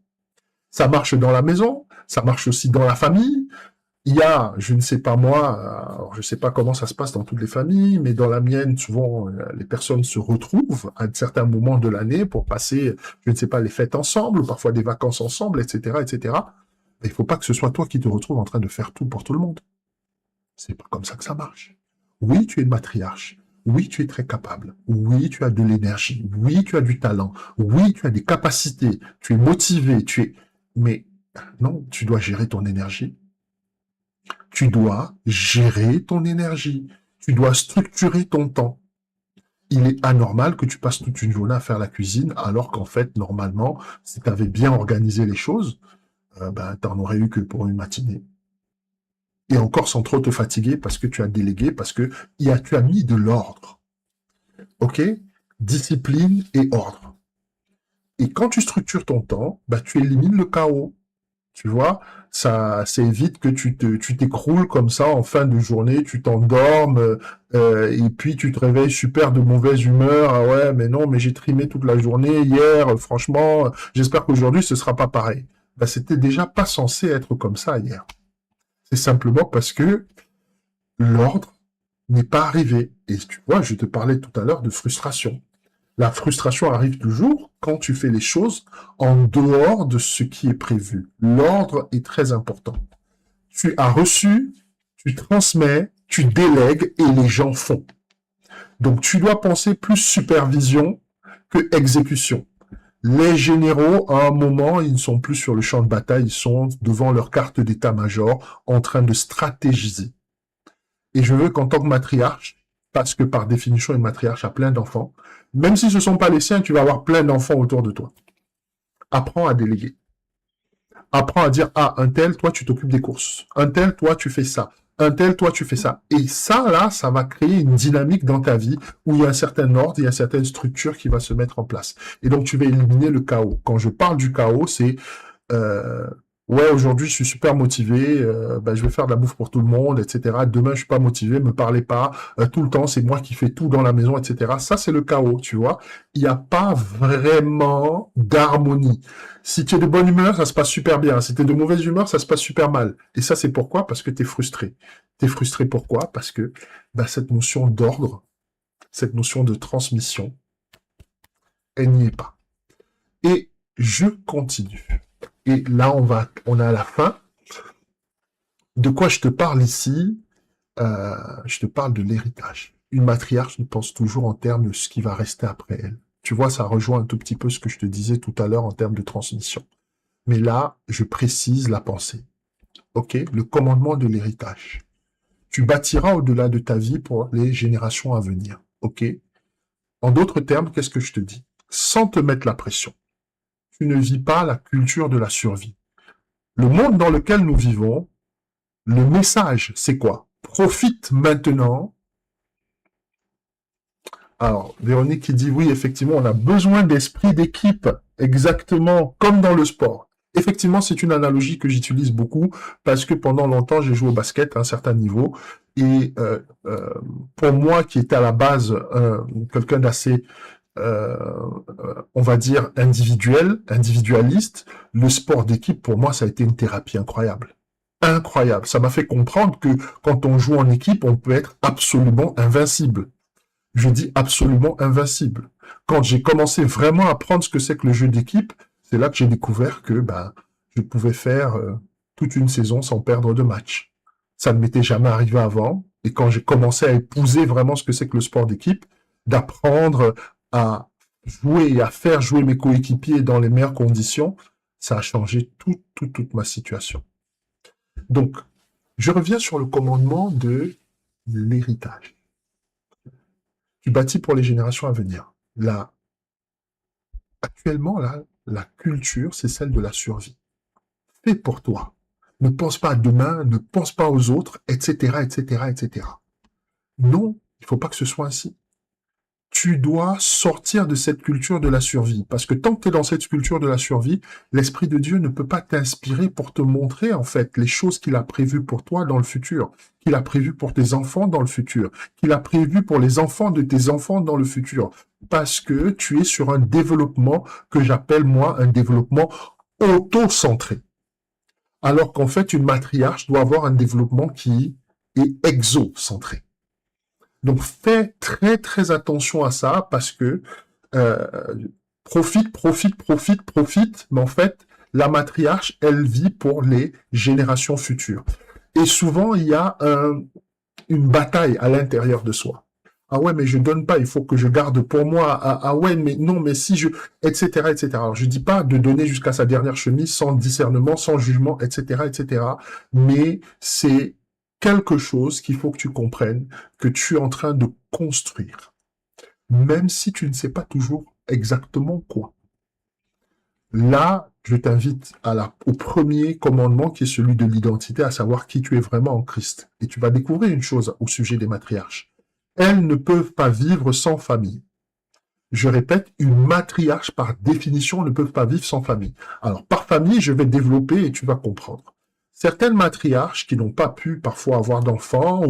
Ça marche dans la maison, ça marche aussi dans la famille. Il y a, je ne sais pas moi, alors je ne sais pas comment ça se passe dans toutes les familles, mais dans la mienne, souvent, les personnes se retrouvent à certains moments de l'année pour passer, je ne sais pas, les fêtes ensemble, ou parfois des vacances ensemble, etc., etc. Mais il ne faut pas que ce soit toi qui te retrouves en train de faire tout pour tout le monde. C'est pas comme ça que ça marche. Oui, tu es une matriarche. Oui, tu es très capable. Oui, tu as de l'énergie. Oui, tu as du talent. Oui, tu as des capacités. Tu es motivé. Mais non, tu dois gérer ton énergie. Tu dois gérer ton énergie. Tu dois structurer ton temps. Il est anormal que tu passes toute une journée à faire la cuisine, alors qu'en fait, normalement, si tu avais bien organisé les choses, tu n'en aurais eu que pour une matinée. Et encore sans trop te fatiguer parce que tu as délégué, parce que tu as mis de l'ordre. Ok? Discipline et ordre. Et quand tu structures ton temps, tu élimines le chaos. Tu vois, ça évite que tu t'écroules comme ça en fin de journée, tu t'endormes, et puis tu te réveilles super de mauvaise humeur. Ah ouais, mais non, mais j'ai trimé toute la journée hier, franchement, j'espère qu'aujourd'hui ce sera pas pareil. C'était déjà pas censé être comme ça hier. C'est simplement parce que l'ordre n'est pas arrivé. Et tu vois, je te parlais tout à l'heure de frustration. La frustration arrive toujours quand tu fais les choses en dehors de ce qui est prévu. L'ordre est très important. Tu as reçu, tu transmets, tu délègues et les gens font. Donc tu dois penser plus supervision que exécution. Les généraux, à un moment, ils ne sont plus sur le champ de bataille, ils sont devant leur carte d'état-major en train de stratégiser. Et je veux qu'en tant que matriarche, parce que par définition, une matriarche a plein d'enfants, même si ce ne sont pas les siens, tu vas avoir plein d'enfants autour de toi. Apprends à déléguer. Apprends à dire, ah, un tel, toi, tu t'occupes des courses. Un tel, toi, tu fais ça. Un tel, toi, tu fais ça. Et ça, là, ça va créer une dynamique dans ta vie où il y a un certain ordre, il y a une certaine structure qui va se mettre en place. Et donc, tu vas éliminer le chaos. Quand je parle du chaos, c'est Ouais, aujourd'hui, je suis super motivé, je vais faire de la bouffe pour tout le monde, etc. Demain, je suis pas motivé, me parlez pas, tout le temps, c'est moi qui fais tout dans la maison, etc. Ça, c'est le chaos, tu vois. Il n'y a pas vraiment d'harmonie. Si tu es de bonne humeur, ça se passe super bien. Si tu es de mauvaise humeur, ça se passe super mal. Et ça, c'est pourquoi? Parce que tu es frustré. Tu es frustré pourquoi? Parce que cette notion d'ordre, cette notion de transmission, elle n'y est pas. Et je continue. Et là, on est à la fin. De quoi je te parle ici? Je te parle de l'héritage. Une matriarche pense toujours en termes de ce qui va rester après elle. Tu vois, ça rejoint un tout petit peu ce que je te disais tout à l'heure en termes de transmission. Mais là, je précise la pensée. OK? Le commandement de l'héritage. Tu bâtiras au-delà de ta vie pour les générations à venir. OK? En d'autres termes, qu'est-ce que je te dis? Sans te mettre la pression. Tu ne vis pas la culture de la survie. Le monde dans lequel nous vivons, le message, c'est quoi? Profite maintenant. Alors, Véronique qui dit oui, effectivement, on a besoin d'esprit d'équipe, exactement comme dans le sport. Effectivement, c'est une analogie que j'utilise beaucoup parce que pendant longtemps, j'ai joué au basket à un certain niveau et pour moi, qui était à la base quelqu'un d'assez, on va dire, individualiste, le sport d'équipe, pour moi, ça a été une thérapie incroyable. Incroyable. Ça m'a fait comprendre que quand on joue en équipe, on peut être absolument invincible. Je dis absolument invincible. Quand j'ai commencé vraiment à apprendre ce que c'est que le jeu d'équipe, c'est là que j'ai découvert que je pouvais faire toute une saison sans perdre de match. Ça ne m'était jamais arrivé avant. Et quand j'ai commencé à épouser vraiment ce que c'est que le sport d'équipe, d'apprendre à jouer et à faire jouer mes coéquipiers dans les meilleures conditions, ça a changé toute ma situation. Donc, je reviens sur le commandement de l'héritage. Tu bâtis pour les générations à venir. Là, actuellement, là, la culture, c'est celle de la survie. Fais pour toi. Ne pense pas à demain, ne pense pas aux autres, etc., etc., etc. Non, il ne faut pas que ce soit ainsi. Tu dois sortir de cette culture de la survie. Parce que tant que tu es dans cette culture de la survie, l'Esprit de Dieu ne peut pas t'inspirer pour te montrer, en fait, les choses qu'il a prévues pour toi dans le futur, qu'il a prévues pour tes enfants dans le futur, qu'il a prévues pour les enfants de tes enfants dans le futur. Parce que tu es sur un développement que j'appelle, moi, un développement auto-centré. Alors qu'en fait, une matriarche doit avoir un développement qui est exocentré. Donc fais très très attention à ça parce que euh, profite, mais en fait, la matriarche, elle vit pour les générations futures. Et souvent, il y a une bataille à l'intérieur de soi. Ah ouais, mais je donne pas, il faut que je garde pour moi. Ah ouais, mais non, mais si je, etc., etc. Alors, je dis pas de donner jusqu'à sa dernière chemise sans discernement, sans jugement, etc., etc. Mais c'est quelque chose qu'il faut que tu comprennes que tu es en train de construire, même si tu ne sais pas toujours exactement quoi. Là, je t'invite au premier commandement qui est celui de l'identité, à savoir qui tu es vraiment en Christ. Et tu vas découvrir une chose au sujet des matriarches. Elles ne peuvent pas vivre sans famille. Je répète, une matriarche, par définition, ne peut pas vivre sans famille. Alors, par famille, je vais développer et tu vas comprendre. Certaines matriarches qui n'ont pas pu parfois avoir d'enfants,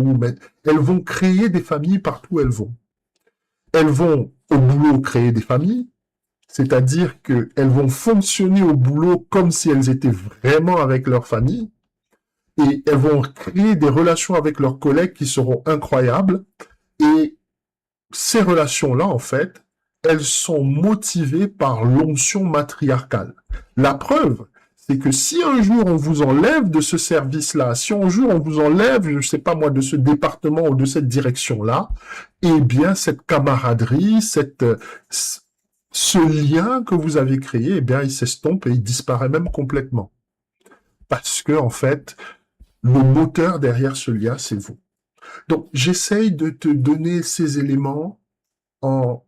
elles vont créer des familles partout où elles vont. Elles vont au boulot créer des familles, c'est-à-dire qu'elles vont fonctionner au boulot comme si elles étaient vraiment avec leur famille, et elles vont créer des relations avec leurs collègues qui seront incroyables, et ces relations-là, en fait, elles sont motivées par l'onction matriarcale. La preuve, c'est que si un jour on vous enlève de ce service-là, si un jour on vous enlève, je ne sais pas moi, de ce département ou de cette direction-là, eh bien, cette camaraderie, ce lien que vous avez créé, eh bien, il s'estompe et il disparaît même complètement. Parce que, en fait, le moteur derrière ce lien, c'est vous. Donc, j'essaye de te donner ces éléments en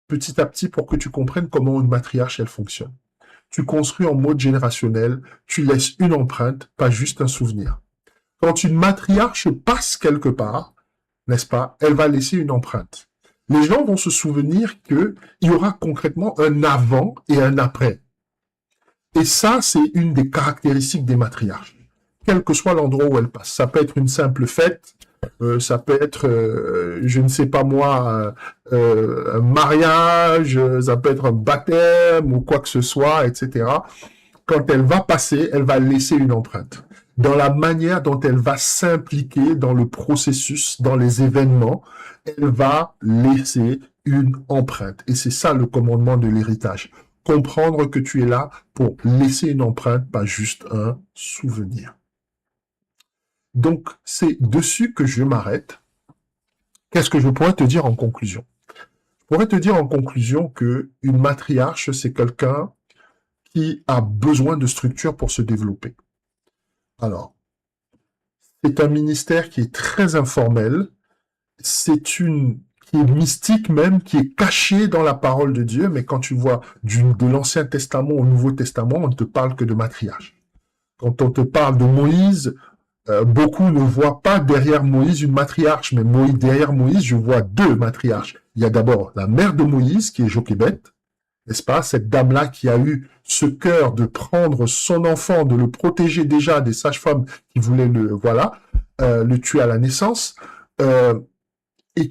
petit à petit pour que tu comprennes comment une matriarche, elle fonctionne. Tu construis en mode générationnel, tu laisses une empreinte, pas juste un souvenir. Quand une matriarche passe quelque part, n'est-ce pas, elle va laisser une empreinte. Les gens vont se souvenir qu'il y aura concrètement un avant et un après. Et ça, c'est une des caractéristiques des matriarches, quel que soit l'endroit où elles passent. Ça peut être une simple fête, ça peut être, je ne sais pas moi, un mariage, ça peut être un baptême ou quoi que ce soit, etc. Quand elle va passer, elle va laisser une empreinte. Dans la manière dont elle va s'impliquer dans le processus, dans les événements, elle va laisser une empreinte. Et c'est ça le commandement de l'héritage. Comprendre que tu es là pour laisser une empreinte, pas juste un souvenir. Donc, c'est dessus que je m'arrête. Qu'est-ce que je pourrais te dire en conclusion? Je pourrais te dire en conclusion que une matriarche, c'est quelqu'un qui a besoin de structure pour se développer. Alors, c'est un ministère qui est très informel, qui est mystique même, qui est caché dans la parole de Dieu, mais quand tu vois de l'Ancien Testament au Nouveau Testament, on ne te parle que de matriarche. Quand on te parle de Moïse, beaucoup ne voient pas derrière Moïse une matriarche, mais derrière Moïse, je vois deux matriarches. Il y a d'abord la mère de Moïse, qui est Jochébed, n'est-ce pas, cette dame-là qui a eu ce cœur de prendre son enfant, de le protéger déjà des sages-femmes qui voulaient le tuer à la naissance, et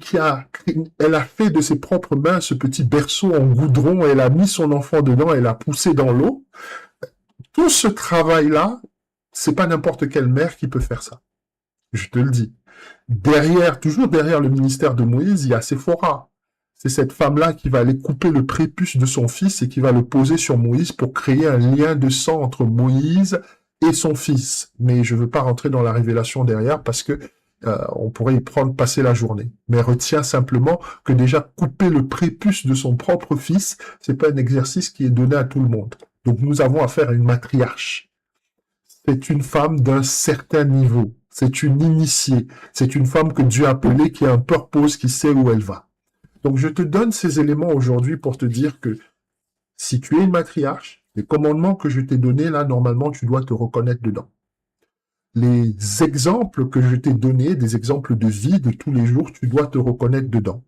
elle a fait de ses propres mains ce petit berceau en goudron, elle a mis son enfant dedans, elle l'a poussé dans l'eau. Tout ce travail-là, c'est pas n'importe quelle mère qui peut faire ça. Je te le dis. Toujours derrière le ministère de Moïse, il y a Séphora. C'est cette femme-là qui va aller couper le prépuce de son fils et qui va le poser sur Moïse pour créer un lien de sang entre Moïse et son fils. Mais je ne veux pas rentrer dans la révélation derrière parce que on pourrait y passer la journée. Mais retiens simplement que déjà couper le prépuce de son propre fils, c'est pas un exercice qui est donné à tout le monde. Donc nous avons affaire à une matriarche. C'est une femme d'un certain niveau. C'est une initiée. C'est une femme que Dieu a appelée, qui a un purpose, qui sait où elle va. Donc je te donne ces éléments aujourd'hui pour te dire que si tu es une matriarche, les commandements que je t'ai donnés, là, normalement, tu dois te reconnaître dedans. Les exemples que je t'ai donnés, des exemples de vie de tous les jours, tu dois te reconnaître dedans.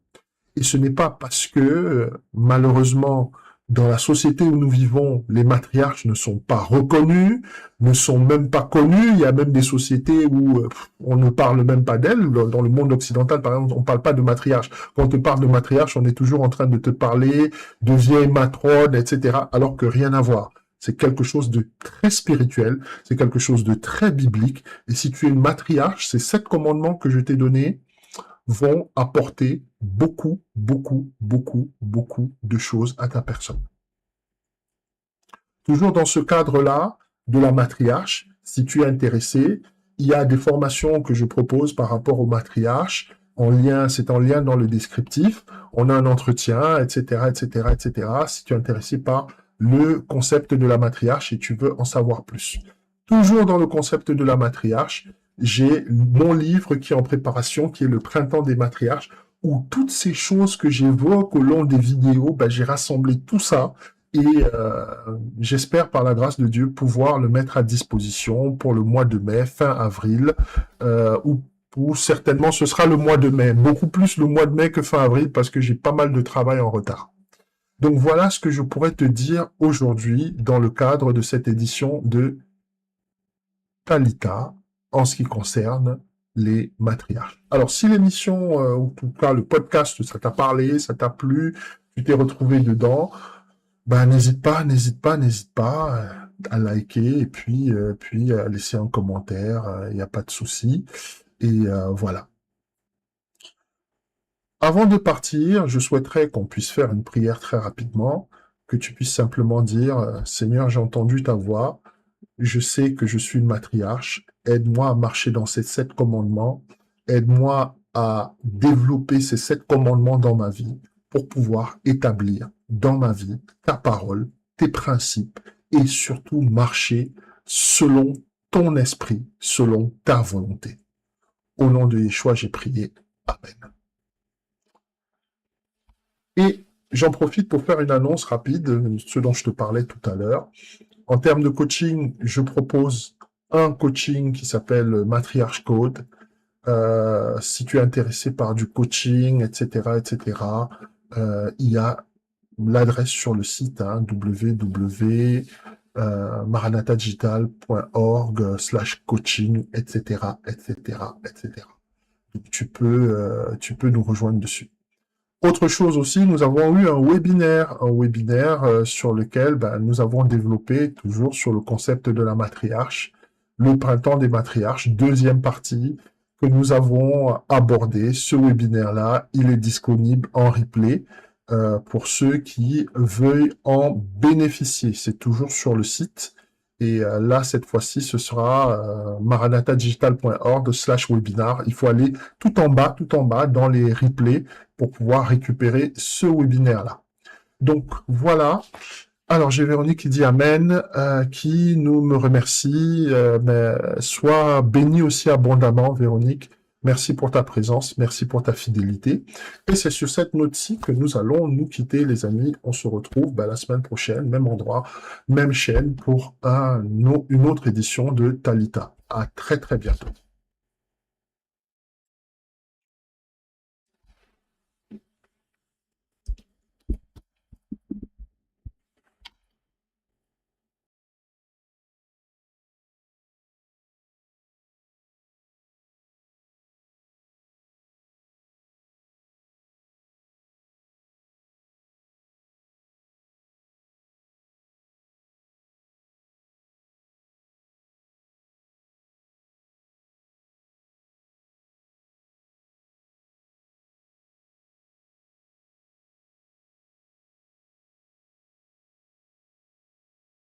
Et ce n'est pas parce que, malheureusement, dans la société où nous vivons, les matriarches ne sont pas reconnus, ne sont même pas connus. Il y a même des sociétés où on ne parle même pas d'elles. Dans le monde occidental, par exemple, on ne parle pas de matriarche. Quand on te parle de matriarche, on est toujours en train de te parler de vieilles matrones, etc., alors que rien à voir. C'est quelque chose de très spirituel, c'est quelque chose de très biblique. Et si tu es une matriarche, ces 7 commandements que je t'ai donnés vont apporter beaucoup, beaucoup, beaucoup, beaucoup de choses à ta personne. Toujours dans ce cadre-là de la matriarche, si tu es intéressé, il y a des formations que je propose par rapport aux matriarches. C'est en lien dans le descriptif. On a un entretien, etc., etc., etc. Si tu es intéressé par le concept de la matriarche et tu veux en savoir plus. Toujours dans le concept de la matriarche, j'ai mon livre qui est en préparation, qui est le Printemps des matriarches, où toutes ces choses que j'évoque au long des vidéos, j'ai rassemblé tout ça et j'espère par la grâce de Dieu pouvoir le mettre à disposition pour le mois de mai, fin avril, ou certainement ce sera le mois de mai, beaucoup plus le mois de mai que fin avril parce que j'ai pas mal de travail en retard. Donc voilà ce que je pourrais te dire aujourd'hui dans le cadre de cette édition de Talita en ce qui concerne les matriarches. Alors si l'émission, ou en tout cas le podcast, ça t'a parlé, ça t'a plu, tu t'es retrouvé dedans, n'hésite pas à liker et puis à laisser un commentaire, il n'y a pas de souci. Et voilà. Avant de partir, je souhaiterais qu'on puisse faire une prière très rapidement, que tu puisses simplement dire « Seigneur, j'ai entendu ta voix, je sais que je suis une matriarche, aide-moi à marcher dans ces 7 commandements, aide-moi à développer ces 7 commandements dans ma vie pour pouvoir établir dans ma vie ta parole, tes principes et surtout marcher selon ton esprit, selon ta volonté. Au nom de Yeshua, j'ai prié. Amen. Et j'en profite pour faire une annonce rapide, ce dont je te parlais tout à l'heure. En termes de coaching, je propose un coaching qui s'appelle Matriarch Code. Si tu es intéressé par du coaching, etc., il y a l'adresse sur le site, www. maranatadigital.org/coaching, etc., etc., etc. Donc, tu peux nous rejoindre dessus. Autre chose aussi, nous avons eu un webinaire sur lequel nous avons développé toujours sur le concept de la matriarche, le printemps des matriarches, deuxième partie que nous avons abordé. Ce webinaire-là, il est disponible en replay pour ceux qui veuillent en bénéficier. C'est toujours sur le site. Et là, cette fois-ci, ce sera maranatadigital.org/webinar. Il faut aller tout en bas, dans les replays pour pouvoir récupérer ce webinaire-là. Donc, voilà. Alors, j'ai Véronique qui dit Amen, qui nous me remercie. Mais sois béni aussi abondamment, Véronique. Merci pour ta présence, merci pour ta fidélité. Et c'est sur cette note-ci que nous allons nous quitter, les amis. On se retrouve la semaine prochaine, même endroit, même chaîne, pour une autre édition de Talita. À très très bientôt.